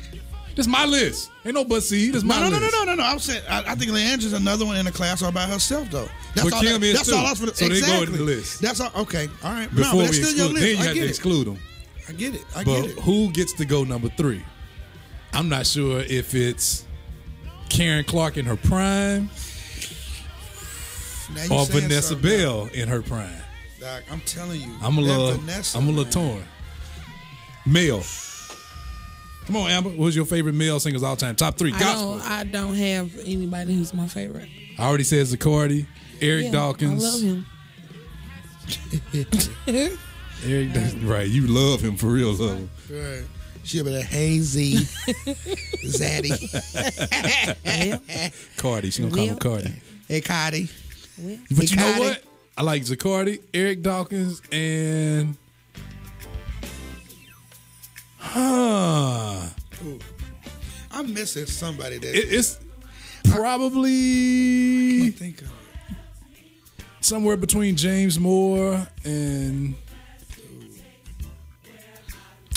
This is my list. Ain't no but see. This is my list. No. I think Leandra's another one in the class all by herself, though. That's all. Kim is too. All for the, so exactly. they go in the list. That's all. Okay. All right. Before that's we still your exclude, list. then you have to exclude them. I get it. I but get it. Who gets to go number 3? I'm not sure if it's Karen Clark in her prime or Vanessa Bell in her prime. Doc, I'm telling you, I'm a little torn. Male. Come on, Amber. Who's your favorite male singers all time? Top 3 gospel. I don't have anybody who's my favorite. I already said Zacardi, Eric Dawkins. I love him. Eric Dawkins. Right, you love him for real, love him. Right. She'll be a hazy Zaddy. Cardi. She gonna call him Cardi. Hey, Cardi. But you know what? I like Zacardi, Eric Dawkins, and I'm missing somebody that it's probably think of somewhere between James Moore and.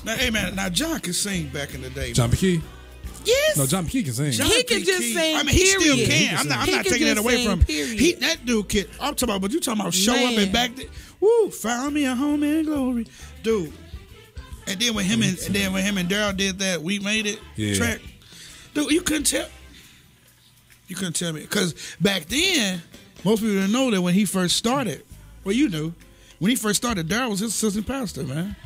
Now, hey man, John could sing back in the day. John McKee. Yes. No, John McKee can sing. He can just sing. I mean, he still can. I'm not taking that away from him. That dude can. I'm talking about, but you talking about show up and back there. Woo, found me a home in glory, dude. And then when him and Daryl did that, we made it track. Dude, you couldn't tell. You couldn't tell me because back then, most people didn't know that when he first started. Well, you knew when he first started, Daryl was his assistant pastor, man.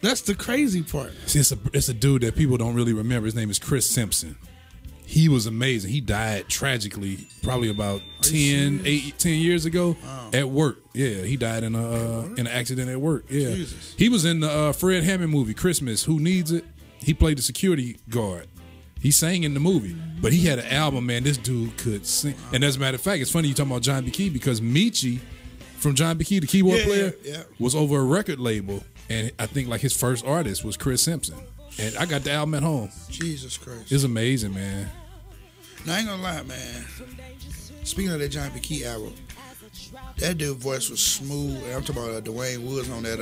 That's the crazy part. See, it's a dude that people don't really remember. His name is Chris Simpson. He was amazing. He died tragically probably about 10 years ago at work. Yeah, he died in an accident at work. Yeah. Jesus. He was in the Fred Hammond movie, Christmas, Who Needs It? He played the security guard. He sang in the movie. But he had an album, man. This dude could sing. And as a matter of fact, it's funny you talking about John B. Key because Michi from John B. Key, the keyboard player, was over a record label. And I think like his first artist was Chris Simpson. And I got the album at home. Jesus Christ. It's amazing, man. Now, I ain't gonna lie, man. Speaking of that John B. Key album, That dude's voice was smooth. I'm talking about Dwayne Woods on that.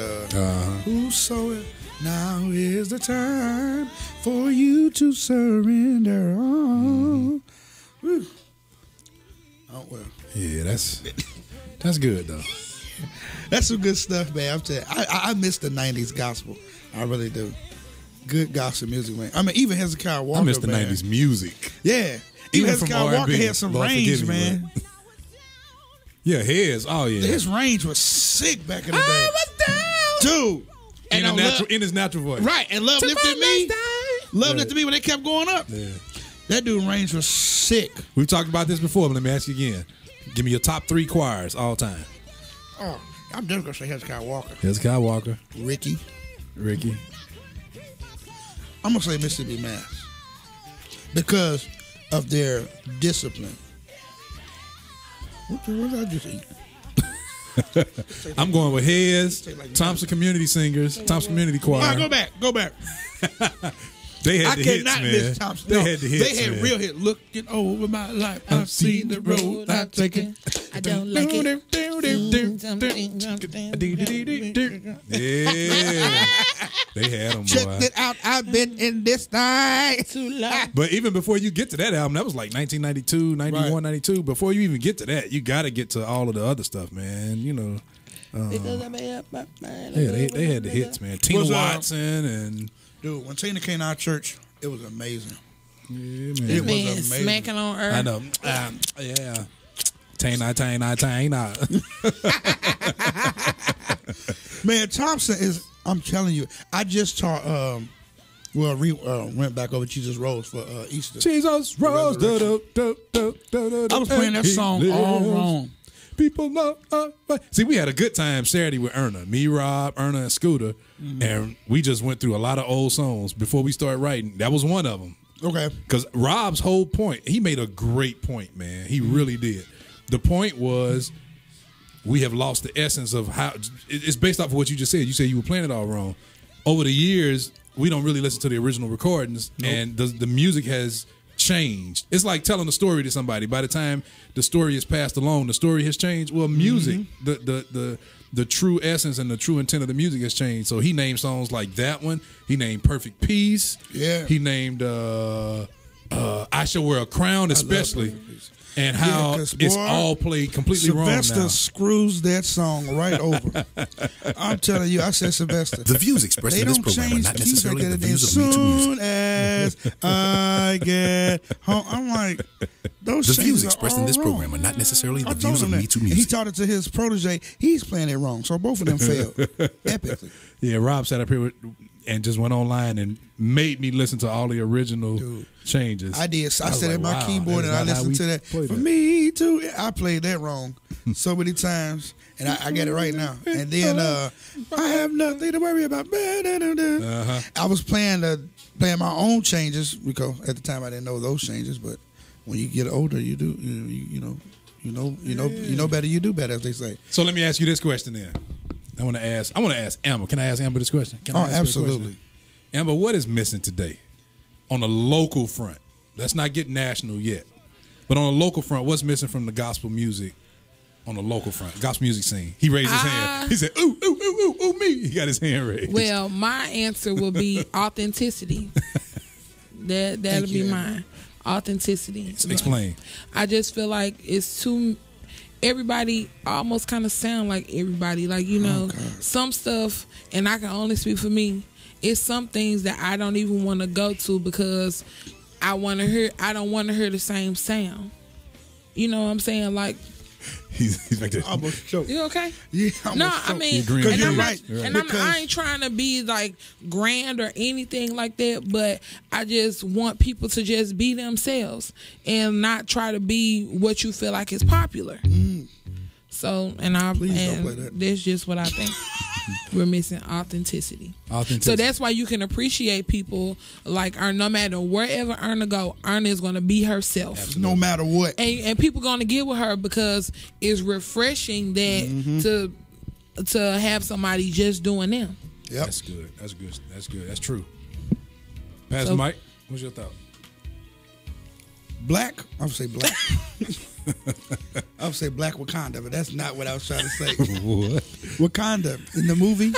Whoso now is the time for you to surrender all. Whew. Oh well. Yeah, that's good though. That's some good stuff, man. I'm telling you, I miss the '90s gospel. I really do. Good gospel music, man. I mean, even Hezekiah Walker. I miss the man. '90s music. Yeah, Even from Hezekiah Walker R&B, had some Lord range, forgive me, man. Yeah, his. Oh yeah. His range was sick back in the day. Dude. In his natural voice. Right, and Love Lifted Me. Love Lifted Me when they kept going up. Yeah. That dude range was sick. We've talked about this before, but let me ask you again. Give me your top 3 choirs all time. Oh, I'm definitely going to say Hezekiah Walker. Hezekiah Walker. Ricky. I'm going to say Mississippi Mass. Because of their discipline. What did I just eat? I'm going with Hez, Thompson Community Singers, Thompson Community Choir. All right, go back. They had the hits, cannot man. miss Thompson. They No, had the hits, They had man. real hits. Looking over my life, I've seen the road I've taken. I don't like it. Yeah. They had them, Check boy. it out. I've been in this night too long. But even before you get to that album, that was like 1992, 91, Right. 92. Before you even get to that, you got to get to all of the other stuff, man. You know. Yeah, they had the hits, man. Tina Was, Watson and... Dude, when Tina came to our church, it was amazing. Yeah, man. It was Man, amazing. smacking on earth. I know. Yeah. Tina. Man, Thompson is, I'm telling you, I just taught, went back over Jesus Rose for Easter. Jesus Rose. I was playing that song all wrong. People love. See, we had a good time Saturday with Erna. Me, Rob, Erna, and Scooter. And we just went through a lot of old songs before we started writing. That was one of them. Okay. Because Rob's whole point, he made a great point, man. He really did. The point was we have lost the essence of how it's based off of what you just said. You said you were playing it all wrong. Over the years, we don't really listen to the original recordings, and the music has changed. It's like telling a story to somebody. By the time the story is passed along, the story has changed. Well, music, the true essence and the true intent of the music has changed. So he named songs like that one. He named Perfect Peace. Yeah. He named I Shall Wear a Crown, especially. And how 'cause, it's boy, all played completely Sylvester wrong now. screws that song right over. I'm telling you, I said Sylvester. The views expressed They in this don't program are change not the keys like necessarily the that. views As of Me Too Music. soon as I get home, I'm like, those The changes views are expressed all in this wrong. program are not necessarily the I told views of him Me that. Too And he Music. taught it to his protege. He's playing it wrong. So both of them failed epically. Yeah, Rob sat up here and just went online and made me listen to all the original changes. I did. I was sat at like, my wow, keyboard and that I is not how listened to we that. play For that. me too. I played that wrong so many times, and I get it right now. And then I have nothing to worry about. I was playing my own changes because at the time I didn't know those changes. But when you get older, you do. You know better. You do better, as they say. So let me ask you this question then. I want to ask Amber. Can I ask Amber this question? Can I ask her this absolutely. question? Amber, what is missing today on the local front? Let's not get national yet. But on the local front, what's missing from the gospel music on the local front, gospel music scene? He raised his hand. He said, ooh, ooh, ooh, ooh, ooh, me. He got his hand raised. Well, my answer will be authenticity. That'll be mine. Authenticity. Explain. I just feel like it's too. Everybody almost kind of sound like everybody. Like, some stuff, and I can only speak for me. It's some things that I don't even want to go to because I don't want to hear the same sound. You know what I'm saying? Like, he's like this. Almost choked. you okay? Yeah, No, I mean, agreeing with and you. I'm Right. not, and I ain't trying to be like grand or anything like that, but I just want people to just be themselves and not try to be what you feel like is popular. So, Please don't play that. that's just what I think. We're missing authenticity. Authenticity. So that's why you can appreciate people like Erna. No matter wherever Erna go, Erna is going to be herself. No matter what. And people going to get with her because it's refreshing that to have somebody just doing them. Yep. That's good. That's good. That's good. That's true. Pastor Mike, what's your thought? Black. I would say black. I would say Black Wakanda, but that's not what I was trying to say. What? Wakanda in the movie.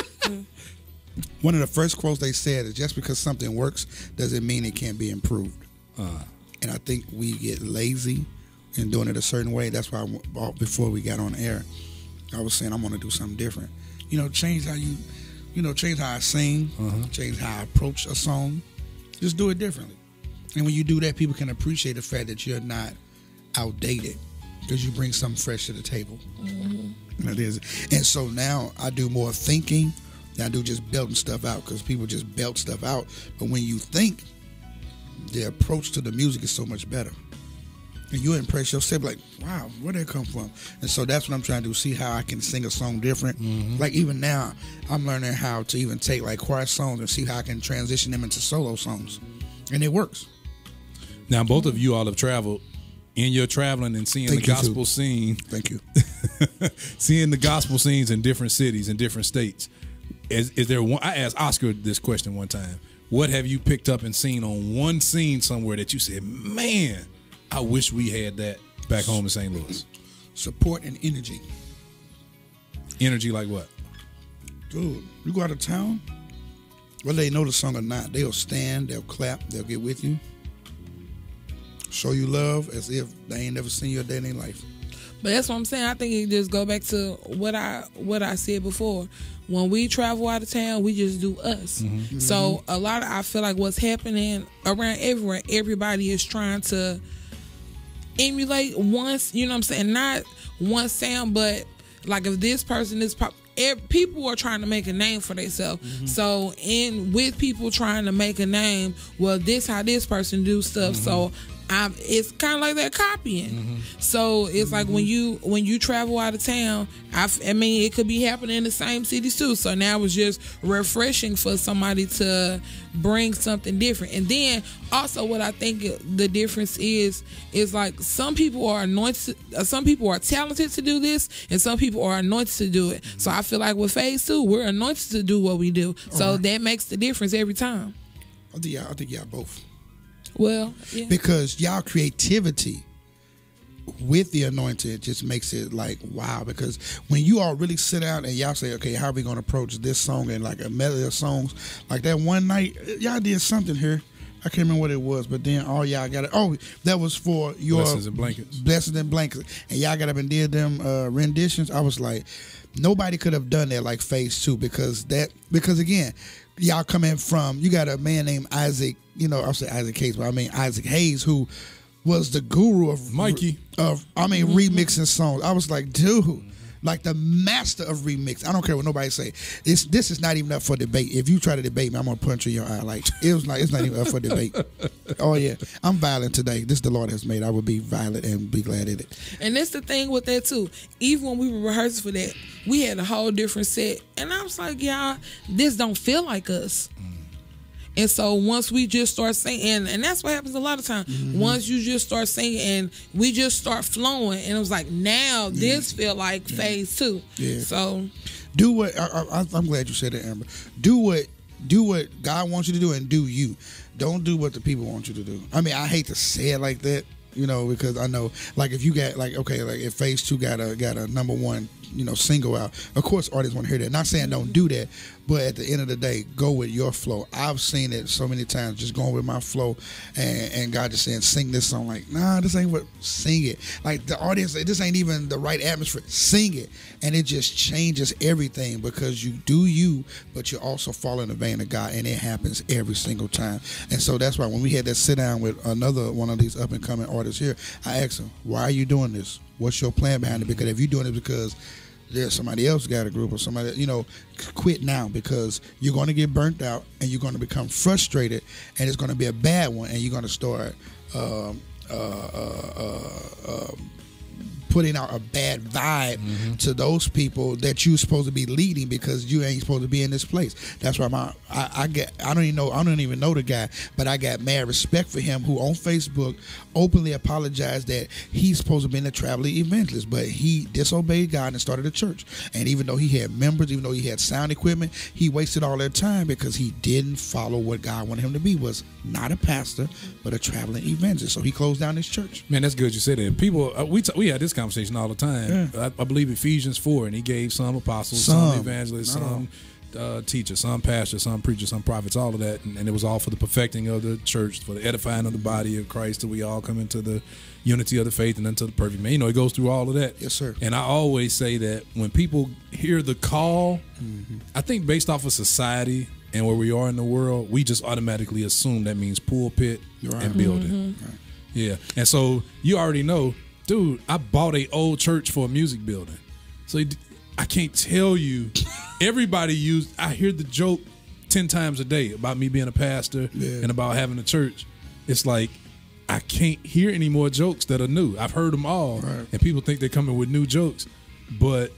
One of the first quotes they said is, "Just because something works doesn't mean it can't be improved." And I think we get lazy in doing it a certain way. That's why before we got on air, I was saying I want to do something different. Change how change how I sing, change how I approach a song. Just do it differently. And when you do that, people can appreciate the fact that you're not outdated because you bring something fresh to the table. And so now I do more thinking than I do just belting stuff out, because people just belt stuff out. But when you think, the approach to the music is so much better. And you impress yourself like, wow, where'd that come from? And so that's what I'm trying to do, see how I can sing a song different. Like even now, I'm learning how to even take like choir songs and see how I can transition them into solo songs. And it works. Now, both of you all have traveled. In your traveling and seeing the gospel scene. Thank you. Seeing the gospel scenes in different cities and different states. Is there one? I asked Oscar this question one time. What have you picked up and seen on one scene somewhere that you said, man, I wish we had that back home in St. Louis? Support and energy. Energy like what? Dude, you go out of town, whether they know the song or not, they'll stand, they'll clap, they'll get with you. Show you love as if they ain't never seen you a day in their life. But that's what I'm saying. I think it just go back to what I said before. When we travel out of town, we just do us. So a lot of, I feel like what's happening around everywhere, everybody is trying to emulate once, you know what I'm saying? Not one sound, but like if this person is people are trying to make a name for themselves. So with people trying to make a name, well, this how this person do stuff. So it's kind of like that copying. So it's like when you travel out of town, I mean, it could be happening in the same cities too. So now it's just refreshing for somebody to bring something different. And then also what I think the difference is like some people are anointed, some people are talented to do this, and some people are anointed to do it. So I feel like with Phase 2, we're anointed to do what we do. So that makes the difference every time. I think y'all both. Well, yeah. Because y'all creativity with the anointing just makes it like wow. Because when you all really sit down and y'all say, okay, how are we going to approach this song and like a medley of songs, like that one night y'all did something here. I can't remember what it was, but then all y'all got it. Oh, that was for your Blessings and Blankets. Blessings and Blankets, and y'all got up and did them renditions. I was like, nobody could have done that like Phase 2 because again, y'all coming from, you got a man named Isaac, I'll say Isaac Hayes, but I mean Isaac Hayes, who was the guru of Mikey remixing songs. I was like, dude, like the master of remix. I don't care what nobody say. This is not even up for debate. If you try to debate me, I'm gonna punch you in your eye. Like it's not even up for debate. Oh yeah, I'm violent today. This the Lord has made. I will be violent and be glad in it. And that's the thing with that too. Even when we were rehearsing for that, we had a whole different set, and I was like, y'all, this don't feel like us. And so once we just start singing, and that's what happens a lot of times. Once you just start singing and we just start flowing, and it was like, now this feel like Phase 2. Yeah. So do what I'm glad you said that, Amber. Do what God wants you to do, and do you. Don't do what the people want you to do. I mean, I hate to say it like that, because I know, like if you got like if Phase 2 got a number one, single out, of course artists want to hear that. Not saying don't do that, but at the end of the day, go with your flow. I've seen it so many times, just going with my flow, and God just saying, sing this song. Like, nah, this ain't what, sing it. Like the audience, this ain't even the right atmosphere. Sing it. And it just changes everything because you do you, but you also fall in the vein of God, and it happens every single time. And so that's why when we had that sit down with another one of these up and coming artists here, I asked him, why are you doing this? What's your plan behind it? Because if you're doing it because there's somebody else got a group or somebody, quit now, because you're going to get burnt out and you're going to become frustrated, and it's going to be a bad one, and you're going to start putting out a bad vibe to those people that you're supposed to be leading because you ain't supposed to be in this place. That's why I don't even know the guy, but I got mad respect for him who on Facebook openly apologized that he's supposed to be a traveling evangelist, but he disobeyed God and started a church. And even though he had members, even though he had sound equipment, he wasted all that time because he didn't follow what God wanted him to be, was not a pastor, but a traveling evangelist. So he closed down his church. Man, that's good you said that. People, we had this conversation all the time. Yeah. I believe Ephesians 4, and he gave some apostles, some evangelists, some teachers, some pastors, some preachers, some prophets, all of that. And it was all for the perfecting of the church, for the edifying of the body of Christ, till we all come into the unity of the faith and unto the perfect man. You know, it goes through all of that. Yes, sir. And I always say that when people hear the call, I think based off of society and where we are in the world, we just automatically assume that means pulpit and building. Right. Yeah. And so you already know, dude, I bought a old church for a music building. So I can't tell you, everybody I hear the joke 10 times a day about me being a pastor and about having a church. It's like, I can't hear any more jokes that are new. I've heard them all, and people think they're coming with new jokes. But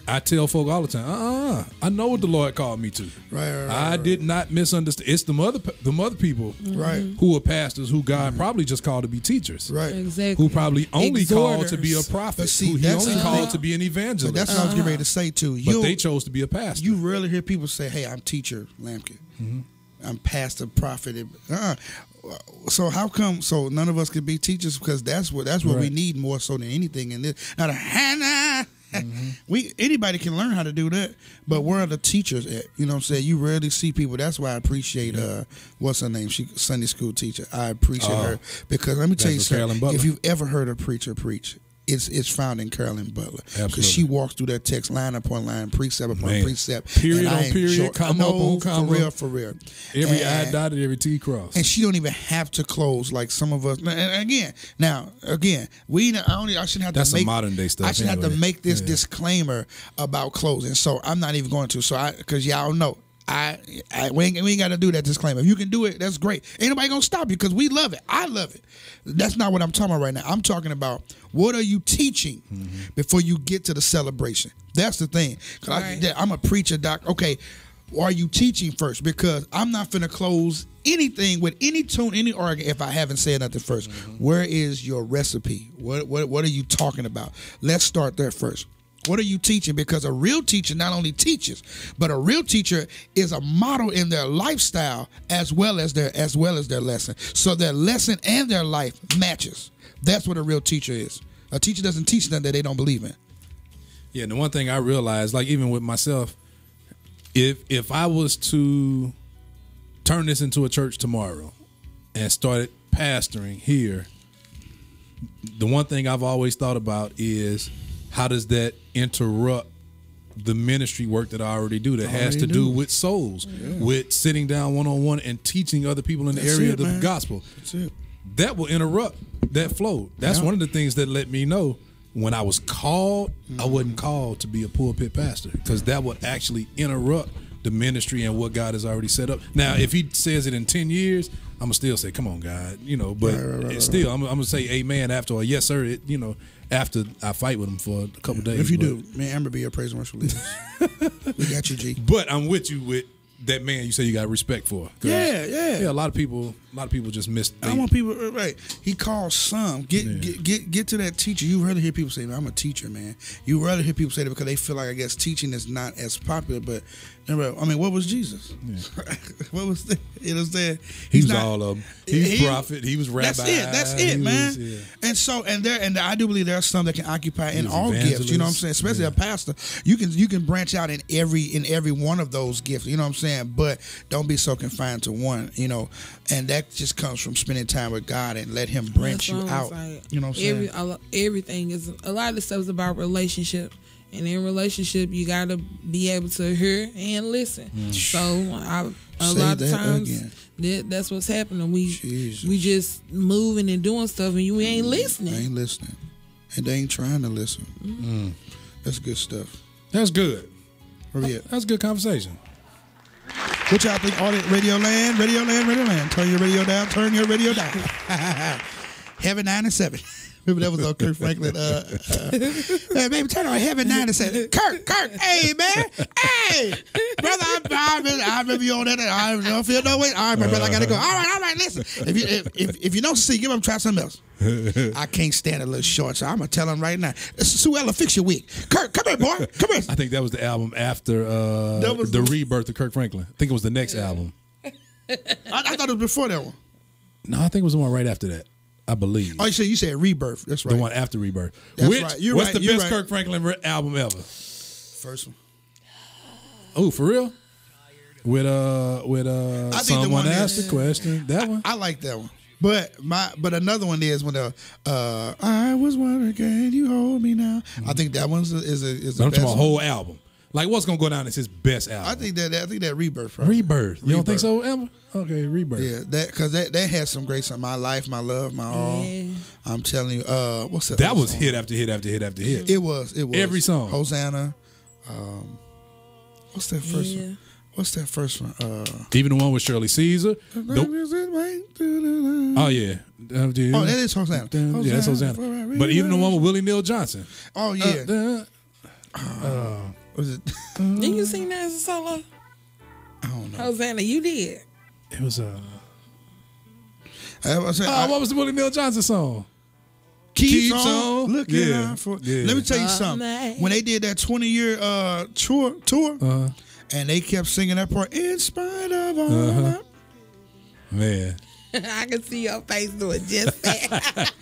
I tell folk all the time, I know what the Lord called me to. I did not misunderstand. It's the mother people who are pastors who God probably just called to be teachers. Exactly. Who probably only called to be a prophet. Who he only called to be an evangelist. But that's what I was getting ready to say too. But they chose to be a pastor. You rarely hear people say, hey, I'm teacher Lampkin. I'm pastor, prophet. So how come? So none of us could be teachers because that's what we need more so than anything in this. Now the Hannah, anybody can learn how to do that, but where are the teachers at? You know what I'm saying? You rarely see people. That's why I appreciate what's her name? She's Sunday school teacher. I appreciate her because let me tell you something. If you've ever heard a preacher preach, it's found in Carolyn Butler because she walks through that text line upon line, precept upon precept, period on period, comma upon comma, for real. Every I dotted, every T crossed, and she don't even have to close like some of us. And again, I shouldn't have that's to make some modern day stuff. I shouldn't have to make this disclaimer about closing, so I'm not even going to. Because y'all know. We ain't got to do that disclaimer. If you can do it, that's great. Ain't nobody gonna stop you because we love it. I love it. That's not what I'm talking about right now. I'm talking about what are you teaching before you get to the celebration. That's the thing. I'm a preacher, doc. Okay, are you teaching first? Because I'm not finna close anything with any tune, any organ if I haven't said nothing first. Where is your recipe? What are you talking about? Let's start there first. What are you teaching? Because a real teacher not only teaches, but a real teacher is a model in their lifestyle as well as their lesson. So their lesson and their life matches. That's what a real teacher is. A teacher doesn't teach them that they don't believe in. Yeah, and the one thing I realized, like even with myself, if I was to turn this into a church tomorrow and started pastoring here, the one thing I've always thought about is how does that interrupt the ministry work that I already do that has to do with souls, with sitting down one-on-one and teaching other people in the area of the gospel. That's it. That will interrupt that flow. That's one of the things that let me know when I was called, I wasn't called to be a pulpit pastor because that would actually interrupt the ministry and what God has already set up. Now, if he says it in 10 years, I'm going to still say, come on, God, but still, I'm going to say amen after, or yes, sir, after I fight with him for a couple days. If you do, man, Amber be your praise and worship leader. We got you, G. But I'm with you with that man you say you got respect for. Yeah. A lot of people just miss. I want people right. He calls some get to that teacher. You rather hear people say, "I'm a teacher, man." You rather hear people say that because they feel like I guess teaching is not as popular. But I mean, what was Jesus? Yeah. What was you know what I'm saying? He was all of them. He was prophet. He was rabbi. That's it, man. And so and I do believe there are some that can occupy in all gifts. You know what I'm saying? Especially a pastor, you can branch out in every one of those gifts. You know what I'm saying? But don't be so confined to one. You know, and that just comes from spending time with God and let Him branch you out. You know what I'm saying? Everything is a lot of the stuff is about relationship. And in relationship, you got to be able to hear and listen. So a lot of times, that's what's happening. We just moving and doing stuff, and you ain't listening. Ain't listening, and they ain't trying to listen. That's good stuff. That's good. That's a good conversation. What y'all think? All that Radio Land. Turn your radio down. Turn your radio down. Heaven 9 and 7. Remember that was on Kirk Franklin. Hey, baby, turn on Heaven 9 and say, Kirk, hey, man, hey, brother, I remember you on that. I don't feel no way. All right, my brother, I got to go. All right, listen. If you don't see, give him try something else. I can't stand a little short, so I'm going to tell him right now. Sue Ella, fix your wig. Kirk, come here, boy. Come here. I think that was the album after the rebirth of Kirk Franklin. I think it was the next album. I thought it was before that one. No, I think it was the one right after that. I believe. Oh, you said Rebirth. That's right. The one after Rebirth. That's right. What's the best Kirk Franklin album ever? First one. Oh, for real? With someone asked the question. That one. I like that one. But another one is when I was wondering, can you hold me now? Mm-hmm. I think that one's is the I'm best talking about one. whole album. Like what's gonna go down as his best album? I think that Rebirth. Probably. Rebirth. You don't think so, Emma? Okay, Rebirth. Yeah, because that has some great songs. My life, my love, my all. I'm telling you. What's that? That was song? hit after hit after hit after hit. It was. Every song. Hosanna. What's that first one? What's that first one? Even the one with Shirley Caesar. Oh yeah. Oh, that is Hosanna. Yeah, that's Hosanna. But even the one with Willie Neal Johnson. Oh yeah. Was it? Didn't you sing that as a solo? I don't know. Hosanna, you did. It was what was the Willie Neal Johnson song? Keep on looking out for. Yeah. Let me tell you something. When they did that 20-year tour, and they kept singing that part, in spite of all that. Man. I can see your face doing just that.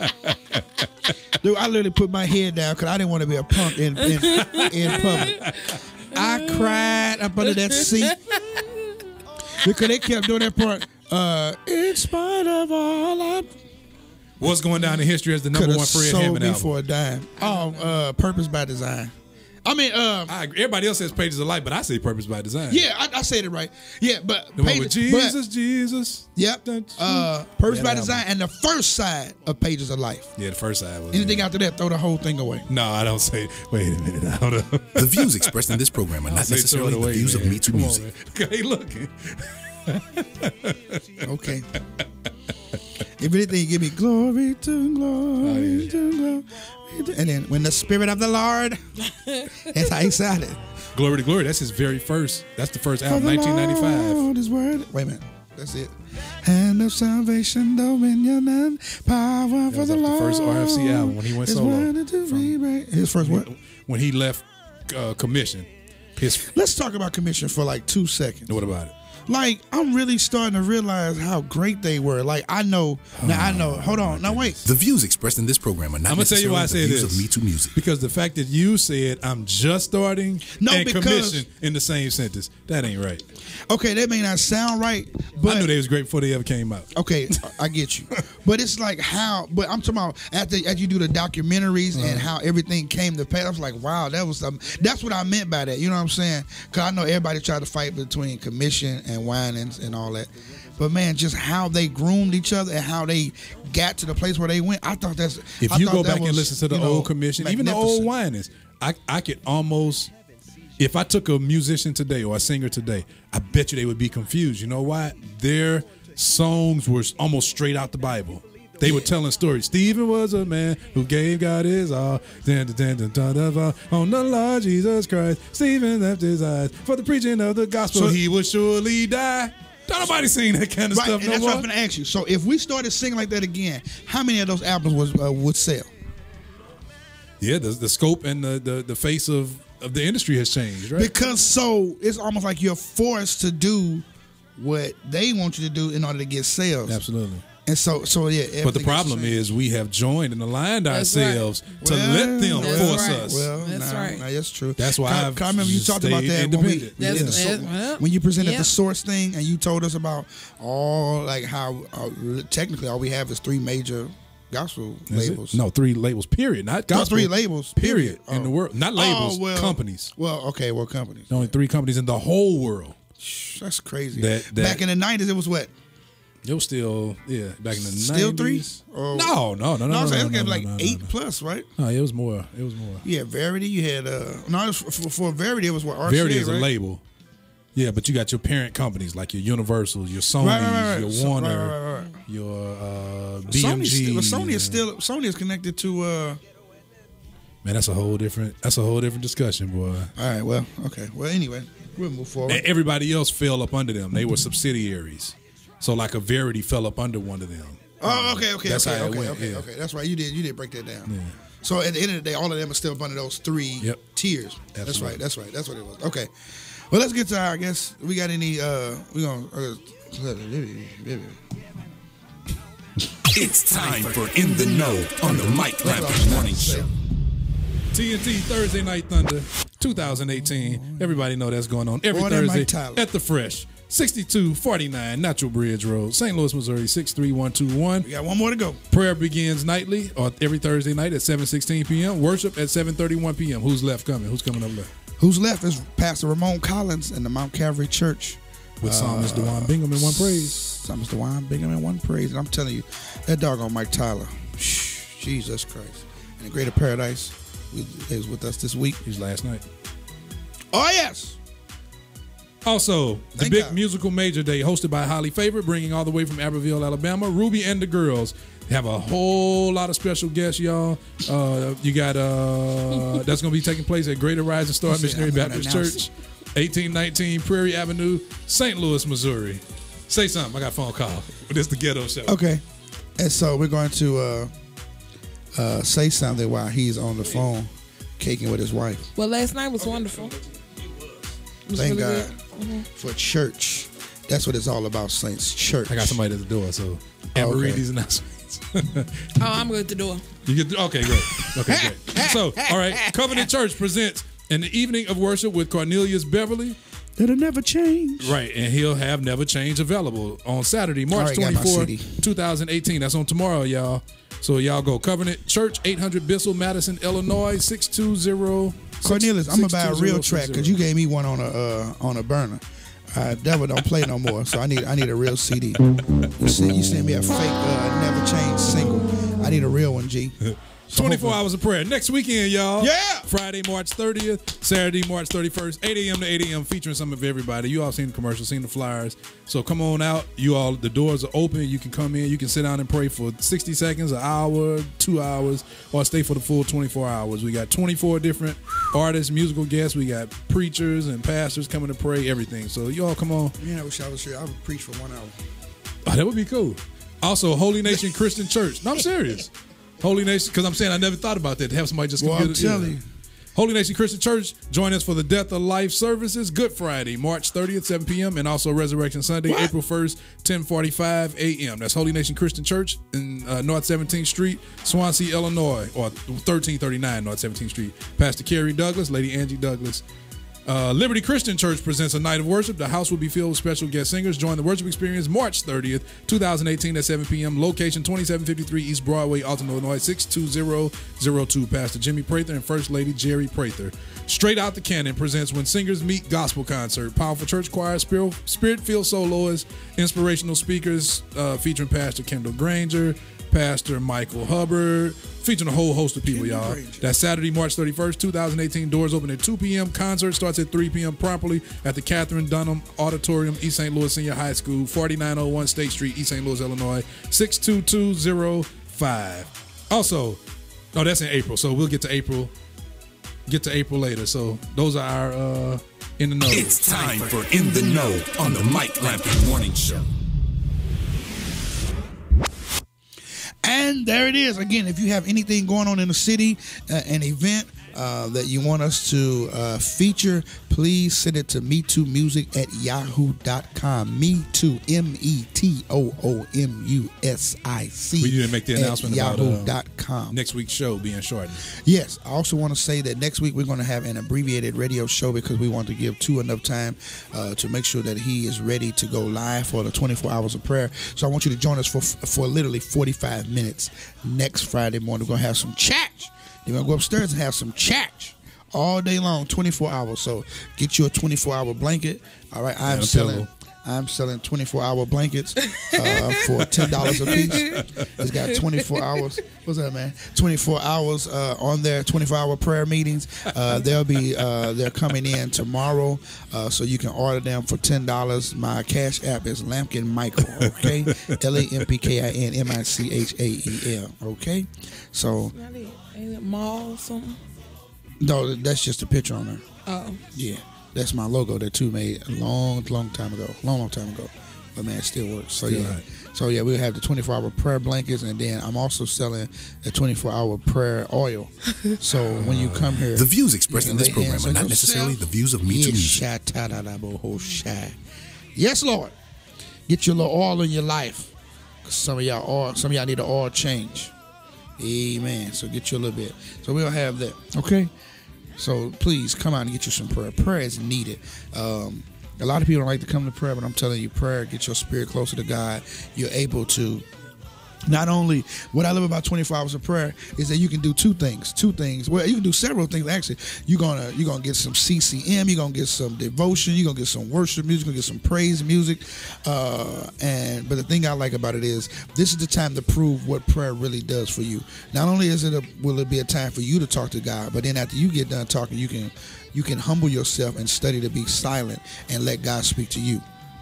Dude, I literally put my head down because I didn't want to be a punk in public. I cried up under that seat because they kept doing that part. In spite of all that. What's going down in history as the number one Fred Hammond album? For a dime. Oh, Purpose by Design. I mean, I agree. Everybody else says Pages of Light, but I say Purpose by Design. Yeah, I said it right. Yeah, but the one with Jesus. Yep. Purpose by Design and the first side of Pages of Life. Yeah, the first side was. Anything after that, throw the whole thing away. No, I don't say. Wait a minute. I don't know. The views expressed in this program are not necessarily the views of Me Too Music. Okay, looking. Okay. If anything, give me glory to glory to glory. And then when the Spirit of the Lord, that's how he sounded. Glory to glory. That's his very first. That's the first album, 1995. Wait a minute. That's it. Hand of salvation, dominion and power for the Lord. The first RFC album when he went solo. His first what? When he left Commission. Let's talk about Commission for like 2 seconds. What about it? Like, I'm really starting to realize how great they were. Like, I know. Hold on. Now, wait. The views expressed in this program are not necessarily the views of Me Too Music. Because the fact that you said, I'm just starting Commission in the same sentence, that ain't right. Okay, that may not sound right, but I knew they was great before they ever came out. Okay, I get you. But it's like how, but I'm talking about as you do the documentaries and how everything came to pass. I was like, wow, that was something. That's what I meant by that. You know what I'm saying? Because I know everybody tried to fight between Commission and Winans and all that. But man, just how they groomed each other and how they got to the place where they went. I thought that's. If you go back and listen to the old Commission, even the old Winans, I could almost. If I took a musician today or a singer today, I bet you they would be confused. You know why? Their songs were almost straight out the Bible. They were telling stories. Stephen was a man who gave God his all. On the Lord Jesus Christ, Stephen left his eyes for the preaching of the gospel. So he would surely die. Don't nobody sing that kind of stuff and no that's more. what I'm going to ask you. So if we started singing like that again, how many of those albums would sell? Yeah, the scope and the face of the industry has changed, right? Because so it's almost like you're forced to do what they want you to do in order to get sales. Absolutely. And so yeah. But the problem is we have joined and aligned ourselves to let them force us. Well, that's right. Nah, that's true. That's why I remember you talked about that when you presented the Source thing, and you told us about all like how technically all we have is 3 major gospel labels. No, 3 labels. Period. Not gospel. 3 labels. Period. In the world, not labels. Companies. Well, okay. Well, companies. Only 3 companies in the whole world. That's crazy. Back in the 90s, it was what? It was still back in the 90s. Still 3? No. I was saying like 8 plus, right? No, it was more. Yeah, Verity. You had for Verity, it was what RCA, Verity is right? a label. Yeah, but you got your parent companies like your Universals, your Sonys, your Warner, your BMG. Sony is connected to. Man, that's a whole different discussion, boy. All right, well, okay. Well, anyway, we'll move forward. And everybody else fell up under them. They were subsidiaries. So like a Verity fell up under one of them. Oh, okay. That's how it went. Okay. That's right. You did break that down. Yeah. So at the end of the day, all of them are still under those three tiers. Absolutely. That's right. That's what it was. Okay. Well, let's get to our. I guess we got any. We gonna. It's time for In the Know on the Mike Lampkin Morning Show. TNT Thursday Night Thunder 2018. Everybody know that's going on every Thursday at the Fresh. 6249 Natural Bridge Road, St. Louis, Missouri, 63121. We got one more to go. Prayer begins nightly or every Thursday night at 7:16 p.m. Worship at 7:31 p.m. Who's left coming? Who's coming up left? Who's left is Pastor Ramon Collins in the Mount Calvary Church. With Psalmist DeJuan Bingham in one praise. Psalmist DeJuan Bingham in one praise. And I'm telling you, that doggone Mike Tyler, Jesus Christ. And the Greater Paradise is with us this week. He's last night. Oh, yes. Also, the big musical major day hosted by Highly Favored, bringing all the way from Abbeville, Alabama. Ruby and the Girls have a whole lot of special guests, y'all. You got that's going to be taking place at Greater Rising Star Missionary Baptist Church, 1819 Prairie Avenue, St. Louis, Missouri. Say something. I got a phone call. This is the Ghetto Show. Okay, and so we're going to say something while he's on the phone, caking with his wife. Well, last night was wonderful. Thank God for church. That's what it's all about, Saints. Church. I got somebody at the door, so Amber read these announcements. I'm good at the door. You get okay, great. Okay, great. So, all right, Covenant Church presents an evening of worship with Cornelius Beverly. That'll never change. Right, and he'll have Never Change available on Saturday, March 24, 2018. That's on tomorrow, y'all. So y'all go Covenant Church, 800 Bissell, Madison, Illinois, 620. Cornelius, I'm gonna buy a real track because you gave me one on a burner. Devil don't play no more, so I need a real CD. You sent me a fake Never Change single. I need a real one, G. 24 hours of prayer. Next weekend, y'all. Yeah. Friday, March 30th. Saturday, March 31st. 8 a.m. to 8 a.m. featuring some of everybody. You all seen the commercials, seen the flyers. So come on out. You all, the doors are open. You can come in. You can sit down and pray for 60 seconds, an hour, 2 hours, or stay for the full 24 hours. We got 24 different artists, musical guests. We got preachers and pastors coming to pray, everything. So you all come on. Yeah, I wish I was here. I would preach for 1 hour. Oh, that would be cool. Also, Holy Nation Christian Church. No, I'm serious. Holy Nation, because I'm saying I never thought about that, to have somebody just come I'm telling you. Holy Nation Christian Church, join us for the Death of Life services, Good Friday, March 30th, 7 p.m., and also Resurrection Sunday, April 1st, 10:45 a.m. That's Holy Nation Christian Church in North 17th Street, Swansea, Illinois, or 1339 North 17th Street. Pastor Kerry Douglas, Lady Angie Douglas. Liberty Christian Church presents a night of worship. The house will be filled with special guest singers. Join the worship experience March 30th, 2018 at 7 p.m. Location 2753 East Broadway, Alton, Illinois, 62002. Pastor Jimmy Prather and First Lady Jerry Prather. Straight Out the Cannon presents When Singers Meet Gospel Concert. Powerful church choir, spirit-filled soloists, inspirational speakers featuring Pastor Kendall Granger, Pastor Michael Hubbard, featuring a whole host of people, y'all. That's Saturday, March 31st, 2018. Doors open at 2 p.m. Concert starts at 3 p.m. promptly at the Catherine Dunham Auditorium, East St. Louis Senior High School, 4901 State Street, East St. Louis, Illinois, 62205. Also, no, that's in April, so we'll get to April later. So those are our In the Know. It's time for In the Know on the Mike Lampkin Morning Show. And there it is. Again, if you have anything going on in the city, an event that you want us to feature, please send it to metoomusic@yahoo.com. Me-too, METOOMUSIC. We didn't make the announcement about yahoo.com. Next week's show being shortened. Yes, I also want to say that next week we're going to have an abbreviated radio show because we want to give Tu enough time to make sure that he is ready to go live for the 24 hours of prayer. So I want you to join us for literally 45 minutes next Friday morning. We're going to have some chat. You're going to go upstairs and have some chat all day long, 24 hours. So get you a 24-hour blanket. All right, I'm selling I'm selling 24-hour blankets for $10 a piece. It's got 24 hours. What's that, man? 24 hours on there. 24-hour prayer meetings. They're coming in tomorrow, so you can order them for $10. My cash app is Lampkin Michael. Okay, LampkinMichael. Okay, so. Ain't it mall or something? No, that's just a picture on there. Oh. Yeah. That's my logo that two made a long time ago. Long time ago. But man, it still works. So yeah. Right. So yeah, we'll have the 24-hour prayer blankets, and then I'm also selling the 24-hour prayer oil. So when you come here, the views expressed in this program are not necessarily the views of Me Too Music. Yes, Lord. Get your little oil in your life. Some of y'all need an oil change. Amen. So get you a little bit. So we'll have that. Okay. So please come out and get you some prayer. Prayer is needed. A lot of people don't like to come to prayer, but I'm telling you, prayer gets your spirit closer to God. You're able to. Not only, what I love about 24 hours of prayer is that you can do two things. Well, you can do several things, actually. You're gonna get some CCM, you're gonna get some devotion, you're gonna get some worship music, you're gonna get some praise music. But the thing I like about it is this is the time to prove what prayer really does for you. Not only will it be a time for you to talk to God, but then after you get done talking, you can humble yourself and study to be silent and let God speak to you.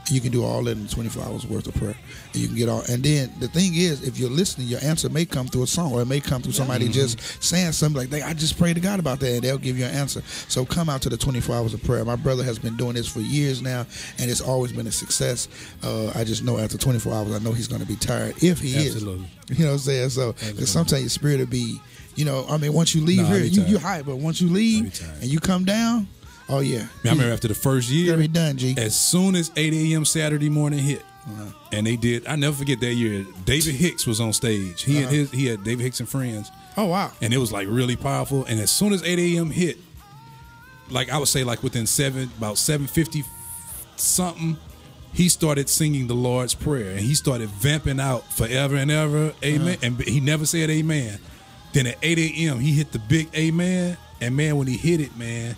You can do all that in 24 hours worth of prayer. And you can get all. And then the thing is, if you're listening, your answer may come through a song, or it may come through somebody just saying something like, I just prayed to God about that, and they'll give you an answer. So come out to the 24 hours of prayer. My brother has been doing this for years now, and it's always been a success. I just know after 24 hours, I know he's going to be tired, if he Absolutely. is. You know what I'm saying? So, because sometimes your spirit will be, once you leave here, you're high, but once you leave and you come down, oh, yeah. I remember after the first year, be done, G. As soon as 8 a.m. Saturday morning hit, and they did, I never forget that year, David Hicks was on stage. He had David Hicks and Friends. Oh, wow. And it was like really powerful. And as soon as 8 a.m. hit, like I would say like within about 7:50 something, he started singing the Lord's Prayer. And he started vamping out forever and ever, amen. And he never said amen. Then at 8 a.m. he hit the big amen. And man, when he hit it, man,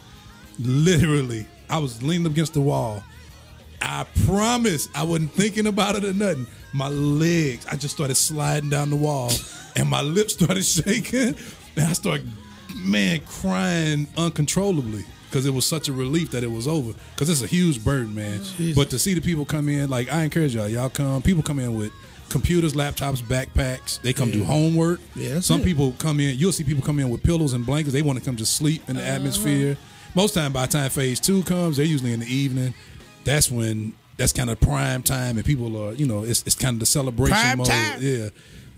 literally, I was leaning up against the wall. I promise I wasn't thinking about it or nothing. My legs, I just started sliding down the wall, and my lips started shaking, and I started, crying uncontrollably because it was such a relief that it was over. Because it's a huge burden, man. Jesus. But to see the people come in, like I encourage y'all come. People come in with computers, laptops, backpacks. They come do homework. Yeah, some people come in. You'll see people come in with pillows and blankets. They want to come just sleep in the atmosphere. Most time, by the time phase 2 comes, they're usually in the evening. That's kind of prime time, and people are, it's kind of the celebration prime mode. Time. Yeah.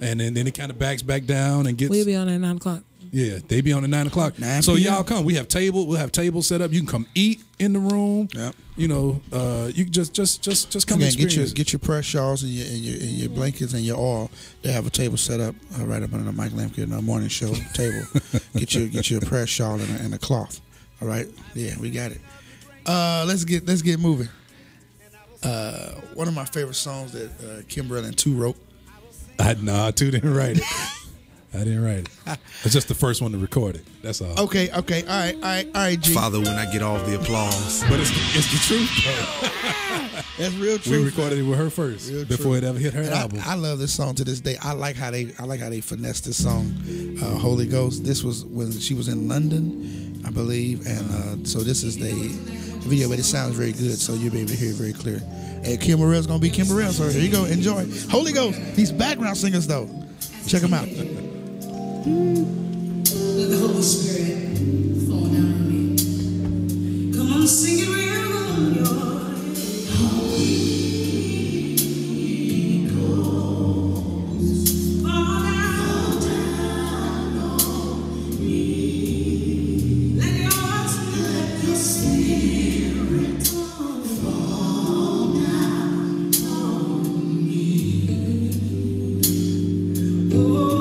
And then it kind of backs back down and gets. We'll be on at 9 o'clock. Yeah, they be on at 9 o'clock. So y'all come. We'll have tables set up. You can come eat in the room. Yep. You can just come experience. Get your prayer shawls and your blankets and your oil. They have a table set up right up under the Mike Lampkin morning show table. Get your prayer shawl and a cloth. All right. Yeah, we got it. Let's get moving. One of my favorite songs that Kimbrell and 2 wrote. 2 didn't write it. I didn't write it. It's just the first one to record it. That's all. Okay. All right, G. Father, when I get all the applause. But it's the truth. That's real true. We recorded it with her first before it ever hit her album. I love this song to this day. I like how they finesse this song, Holy Ghost. This was when she was in London, I believe, and so this is the video, but it sounds very good, so you'll be able to hear it very clear. And Kim Burrell's gonna be Kim Burrell, so here you go. Enjoy. Holy Ghost. These background singers though, check them out. Let the Holy Spirit fall down on me. Come on, sing it real your Holy Ghost. Fall down on me. Let your Spirit fall down on me. Oh.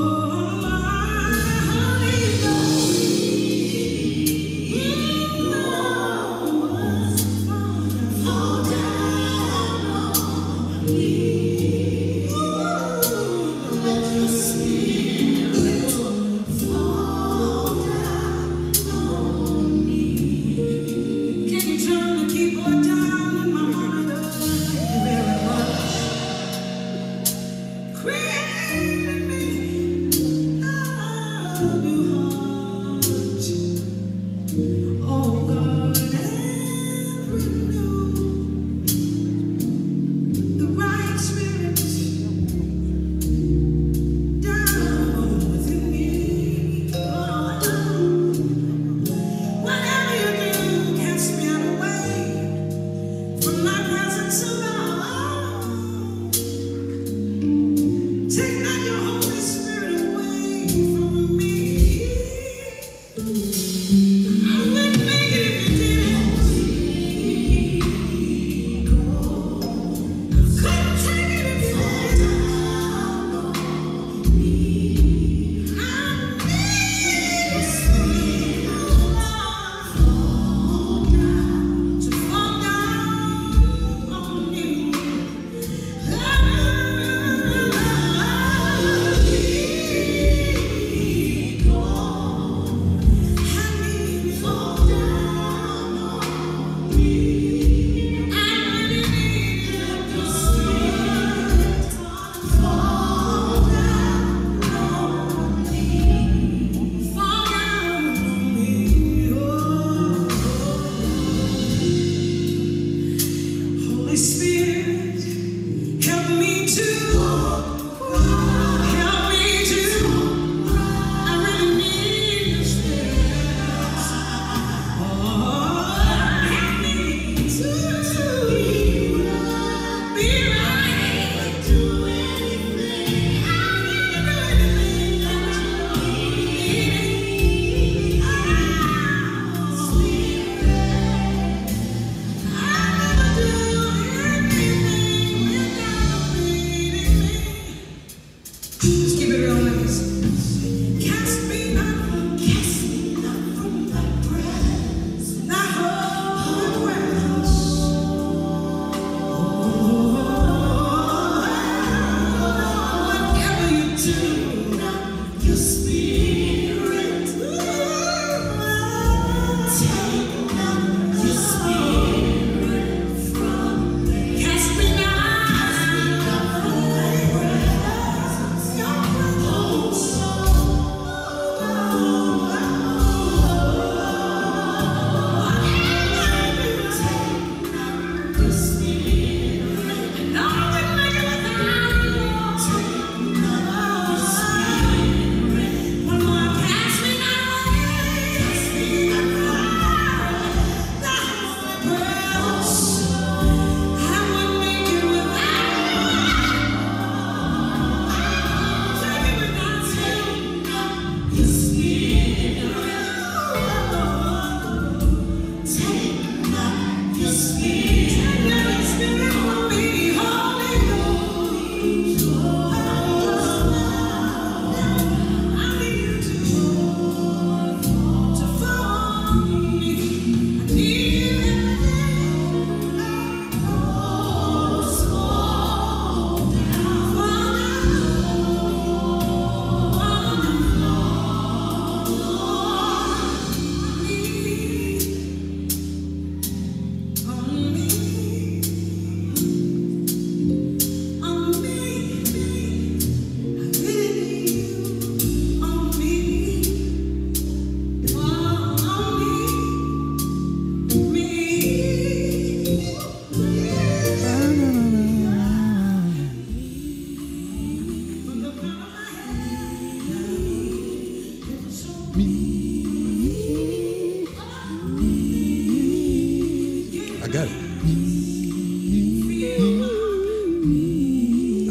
I got it.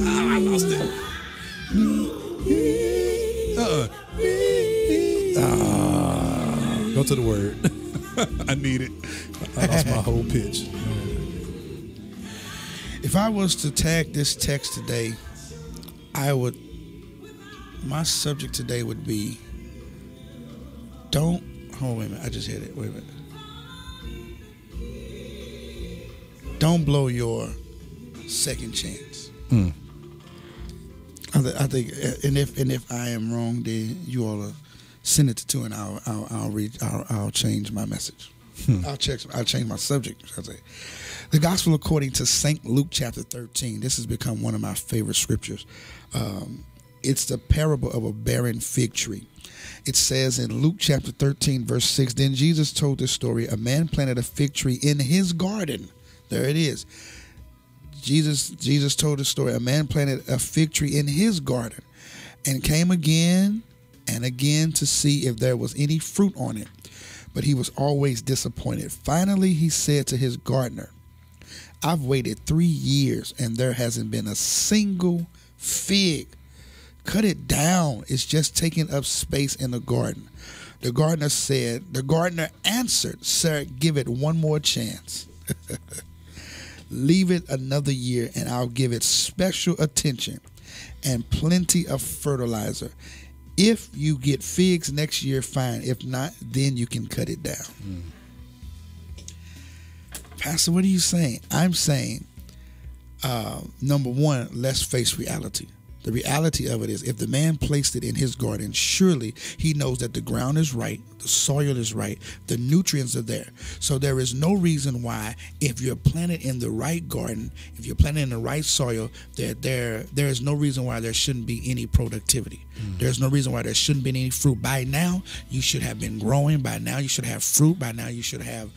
I lost it. Go to the word. I need it. I lost my whole pitch. If I was to tag this text today, my subject today would be, wait a minute, I just hit it, wait a minute. Don't blow your second chance. I think, and if I am wrong, then you all send it to 2, and I'll change my message. I'll change my subject. I'll say, the Gospel according to St. Luke chapter 13. This has become one of my favorite scriptures. It's the parable of a barren fig tree. It says in Luke chapter 13, verse 6, then Jesus told this story. A man planted a fig tree in his garden. There it is. Jesus told the story. A man planted a fig tree in his garden and came again and again to see if there was any fruit on it. But he was always disappointed. Finally, he said to his gardener, I've waited 3 years and there hasn't been a single fig. Cut it down. It's just taking up space in the garden. The gardener answered, sir, give it one more chance. Leave it another year and I'll give it special attention and plenty of fertilizer. If you get figs next year, fine. If not, then you can cut it down. Pastor, what are you saying? I'm saying, number one, let's face reality. The reality of it is, if the man placed it in his garden, surely he knows that the ground is right, the soil is right, the nutrients are there. So there is no reason why, if you're planted in the right garden, if you're planted in the right soil, there is no reason why there shouldn't be any productivity. There's no reason why there shouldn't be any fruit. By now, you should have been growing. By now, you should have fruit. By now, you should have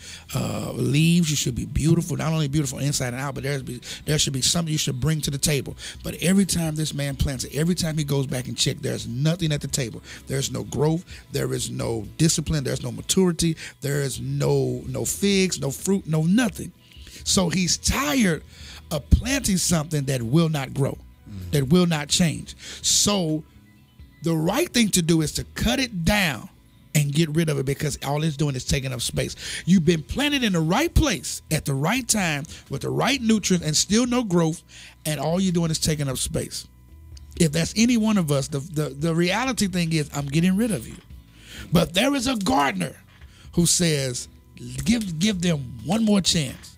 leaves. You should be beautiful, not only beautiful inside and out, but there should be something you should bring to the table. But every time this man plants it, every time he goes back and checks, there's nothing at the table. There's no growth. There is no discipline. There's no maturity. There is no figs, no fruit, no nothing. So he's tired of planting something that will not grow, that will not change. So the right thing to do is to cut it down and get rid of it, because all it's doing is taking up space. You've been planted in the right place at the right time with the right nutrients and still no growth, and all you're doing is taking up space. If that's any one of us, the reality thing is, I'm getting rid of you. But there is a gardener who says, give them one more chance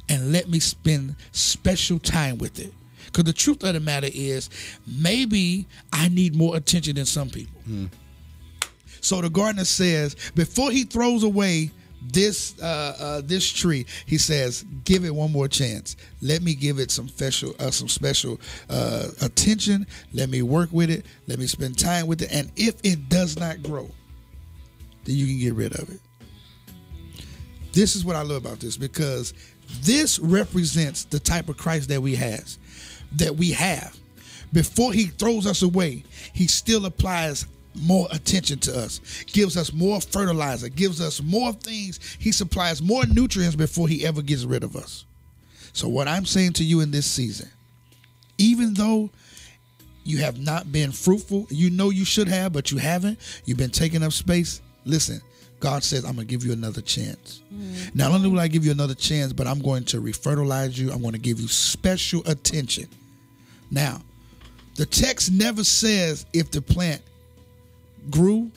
and let me spend special time with it. Because the truth of the matter is, maybe I need more attention than some people. So the gardener says, before he throws away this tree, he says, give it one more chance. Let me give it some special attention. Let me work with it. Let me spend time with it. And if it does not grow, then you can get rid of it. This is what I love about this, because this represents the type of Christ that we have. Before he throws us away, he still applies more attention to us, gives us more fertilizer, gives us more things. He supplies more nutrients before he ever gets rid of us. So what I'm saying to you in this season, even though you have not been fruitful, you know you should have, but you haven't, you've been taking up space, listen, God says, I'm going to give you another chance. Not only will I give you another chance, but I'm going to refertilize you. I'm going to give you special attention. Now, the text never says if the plant grew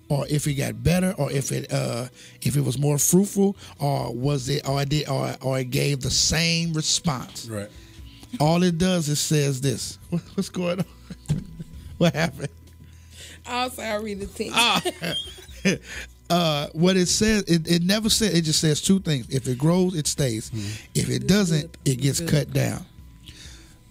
or if it got better or if it was more fruitful or it gave the same response. Right. All it does is says this. What's going on? What happened? Also, I read the text. What it says, it never says, it just says two things. If it grows, it stays. If it doesn't, it gets cut down.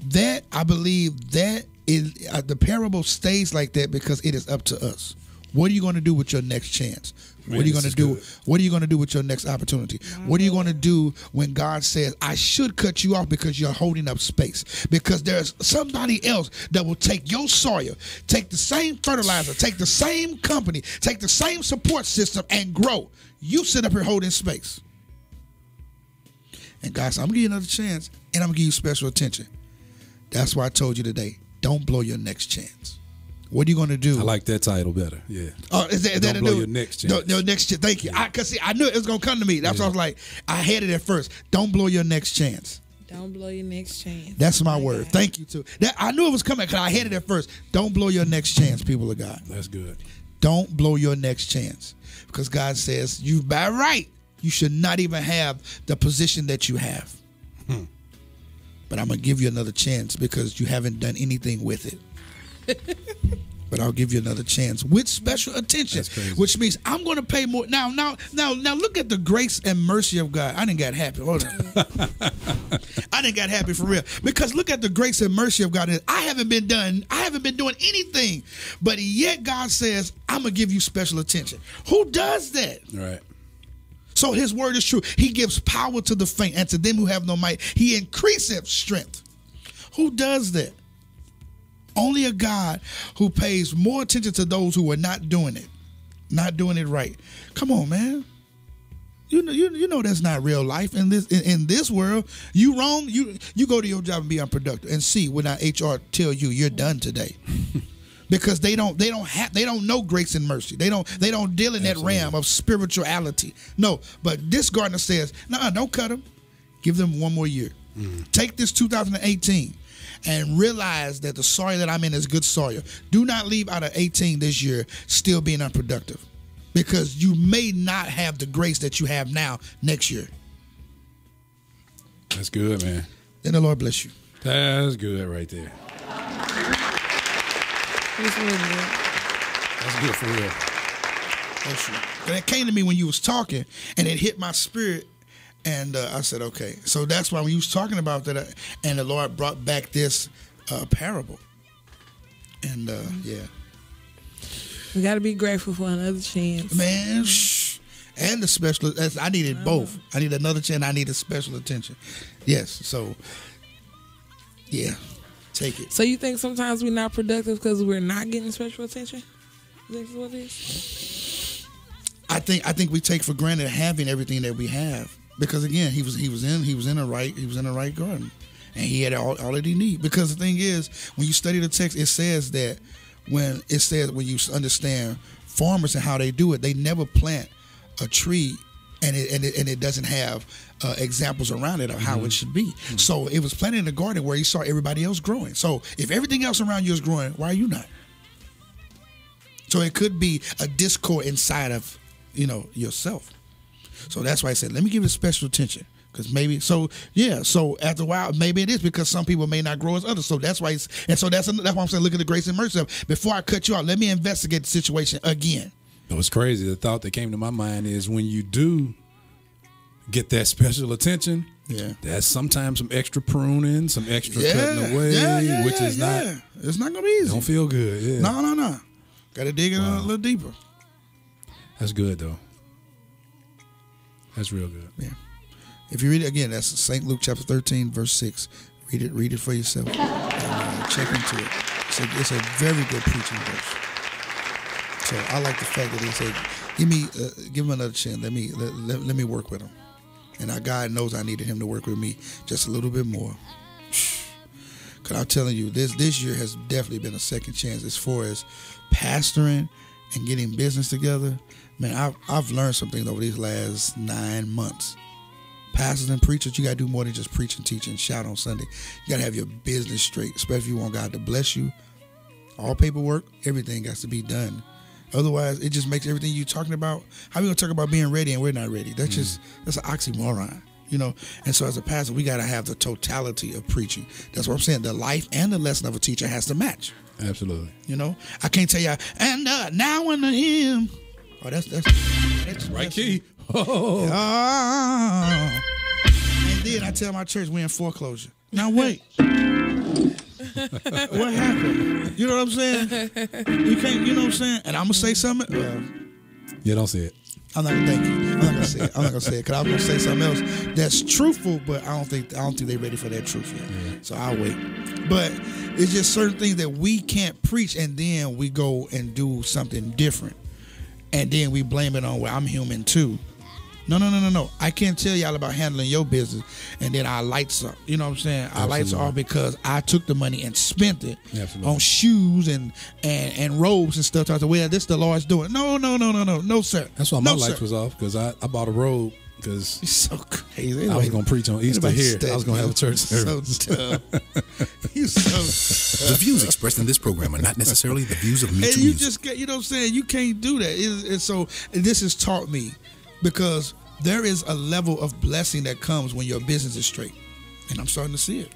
That, I believe, that is, the parable stays like that because it is up to us. What are you going to do with your next chance? What are you going to do? What are you going to do with your next opportunity? What are you going to do when God says, I should cut you off because you're holding up space? Because there's somebody else that will take your soil, take the same fertilizer, take the same company, take the same support system and grow. You sit up here holding space. And God said, I'm going to give you another chance and I'm going to give you special attention. That's why I told you today, don't blow your next chance. What are you going to do? I like that title better. Yeah. Oh, is that Don't blow your next chance. Your next chance. Thank you. Because I knew it was going to come to me. That's why I was like, I had it at first. Don't blow your next chance. Don't blow your next chance. That's my word. Thank you, too. I knew it was coming because I had it at first. Don't blow your next chance, people of God. That's good. Don't blow your next chance. Because God says, you by right, you should not even have the position that you have. But I'm going to give you another chance because you haven't done anything with it. But I'll give you another chance with special attention, which means I'm going to pay more. Now, look at the grace and mercy of God. I didn't got happy. Hold on. I didn't got happy for real. Because look at the grace and mercy of God. I haven't been doing anything, but yet God says, I'm going to give you special attention. Who does that? Right. So his word is true. He gives power to the faint, and to them who have no might, he increaseth strength. Who does that? Only a God who pays more attention to those who are not doing it right. Come on, man. You know that's not real life. In this world, you wrong. You go to your job and be unproductive, and see when our HR tell you you're done today. Because they don't know grace and mercy. They don't deal in that realm of spirituality. No, but this gardener says, no, don't cut them. Give them one more year. Take this 2018 and realize that the soil that I'm in is good soil. Do not leave out of 18 this year still being unproductive, because you may not have the grace that you have now next year. That's good, man. Then the Lord bless you. That's good right there. That's really good. That's good for real. That's true. And it came to me when you was talking, and it hit my spirit, and I said, okay. So that's why when you was talking about that, and the Lord brought back this parable. And yeah. We got to be grateful for another chance. Man, and the special, I needed both. I need another chance. I needed special attention. Yes. So, yeah. Take it. So you think sometimes we're not productive because we're not getting special attention? You think that's what it is? I think we take for granted having everything that we have, because again, he was in the right garden, and he had all that he need. Because the thing is, when you study the text, it says when you understand farmers and how they do it, they never plant a tree and it doesn't have examples around it of how it should be. So it was planted in a garden where he saw everybody else growing. So if everything else around you is growing, why are you not? So it could be a discord inside of yourself. So that's why I said, let me give it special attention. Because maybe, so after a while, maybe it is because some people may not grow as others. So that's why, that's why I'm saying, look at the grace and mercy of, before I cut you out, let me investigate the situation again. It was crazy. The thought that came to my mind is when you do get that special attention, that's sometimes some extra pruning, some extra cutting away, which is not. It's not gonna be easy. Don't feel good. Yeah. No. Got to dig in a little deeper. That's good though. That's real good. Yeah. If you read it again, that's St. Luke chapter 13, verse 6. Read it for yourself. And, check into it. It's a very good preaching verse. So I like the fact that he said, give him another chance. Let me work with him. And our God knows I needed him to work with me just a little bit more. Because I'm telling you, this year has definitely been a second chance as far as pastoring and getting business together. Man, I've learned something over these last 9 months. Pastors and preachers, you got to do more than just preach and teach and shout on Sunday. You got to have your business straight, especially if you want God to bless you. All paperwork, everything got to be done. Otherwise, it just makes everything you're talking about. How are we going to talk about being ready and we're not ready? That's an oxymoron, you know? And so as a pastor, we got to have the totality of preaching. That's what I'm saying. The life and the lesson of a teacher has to match. Absolutely. You know? I can't tell you, and now and him. Oh, that's right key. Oh. And then I tell my church we're in foreclosure. Now wait. What happened? You know what I'm saying? You can't, you know what I'm saying? And I'm gonna say something. Yeah, don't say it. I'm not gonna thank you. I'm not gonna say it. I'm not gonna say it because I'm gonna say something else that's truthful, but I don't think they're ready for that truth yet. Yeah. So I'll wait. But it's just certain things that we can't preach, and then we go and do something different, and then we blame it on, well, I'm human too. No. I can't tell y'all about handling your business and then our lights up. You know what I'm saying? Our lights are because I took the money and spent it on shoes and robes and stuff. I said, well, this the Lord's doing. No, sir. That's why my lights was off, because I bought a robe because he's so crazy. I was going to preach on Easter here. I was going to have a church service. So dumb. He's so The views expressed in this program are not necessarily the views of Mutual And you Music. just get, you know what I'm saying? You can't do that. And so this has taught me, because there is a level of blessing that comes when your business is straight. And I'm starting to see it.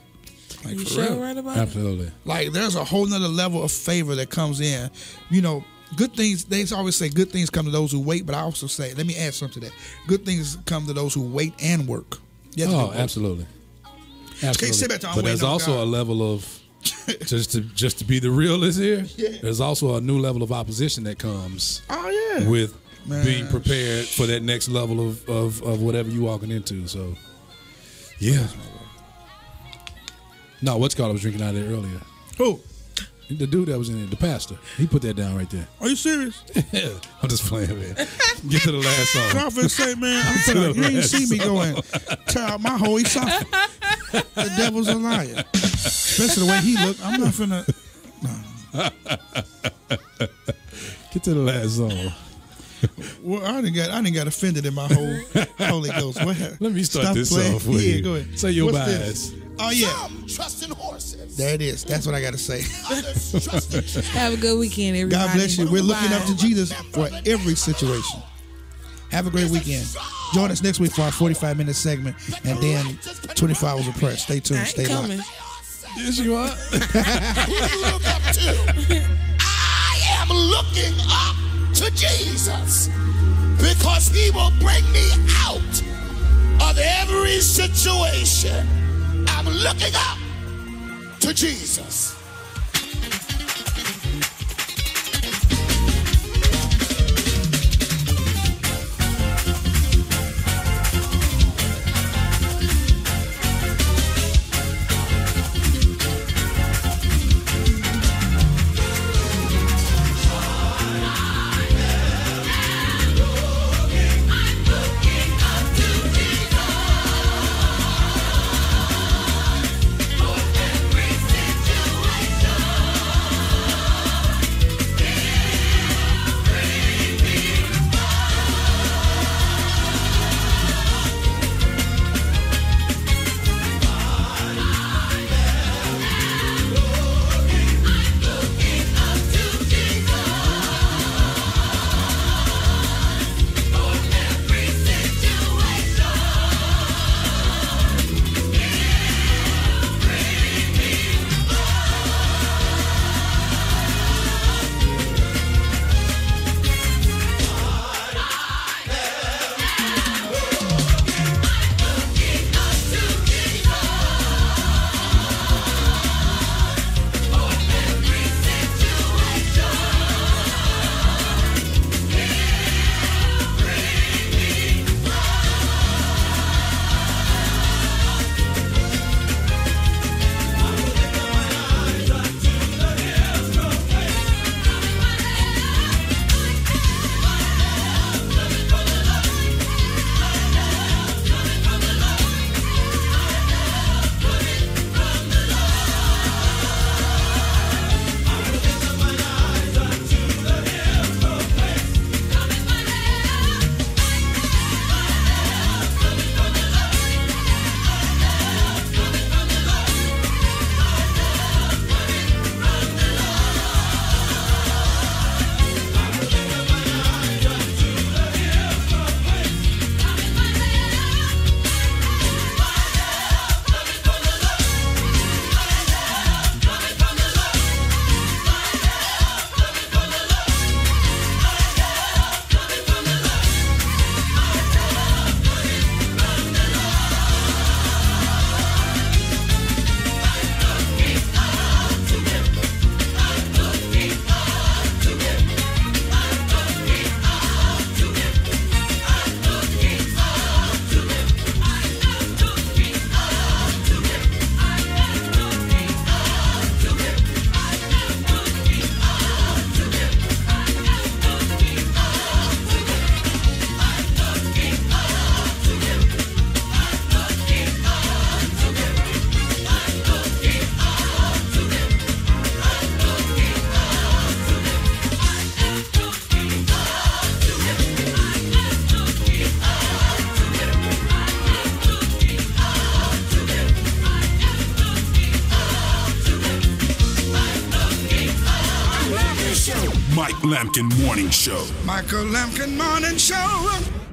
Like, You for sure real. right about Absolutely. Like, there's a whole nother level of favor that comes in. You know, good things, they always say good things come to those who wait, but I also say, let me add something to that. Good things come to those who wait and work. You have to do both. Absolutely. Can't sit back there, I'm But there's waiting on also God. a level of, just to be the realist here, Yeah. there's also a new level of opposition that comes Oh, yeah. with Man. being prepared for that next level of whatever you're walking into. So, yeah. No, what's called I was drinking out of there earlier. Who? The dude that was in it, the pastor. He put that down right there. Are you serious? Yeah, I'm just playing, man. Get to the last song. Prophet say, man, I'm telling you, you ain't see me going, tear out my whole esophagus. The devil's a liar. Especially the way he looked. I'm not finna. No. Get to the last song. Well, I didn't got offended in my whole Holy Ghost. What happened? Let me start Stop this playing. off with Yeah, you. go ahead. Say your What's buys. this? Oh, yeah. Some trust in horses. There it is. That's what I got to say. Others trust in chariots. Have a good weekend, everybody. God bless you. We're looking up to Bye. Jesus for every situation. Have a great weekend. Join us next week for our 45-minute segment, and then 24 hours of prayer. Stay tuned. I ain't Stay coming. locked. Yes, you are. Who do you look up to? I am looking up to Jesus, because he will bring me out of every situation. I'm looking up to Jesus. Mike Lampkin Morning Show. Michael Lampkin Morning Show.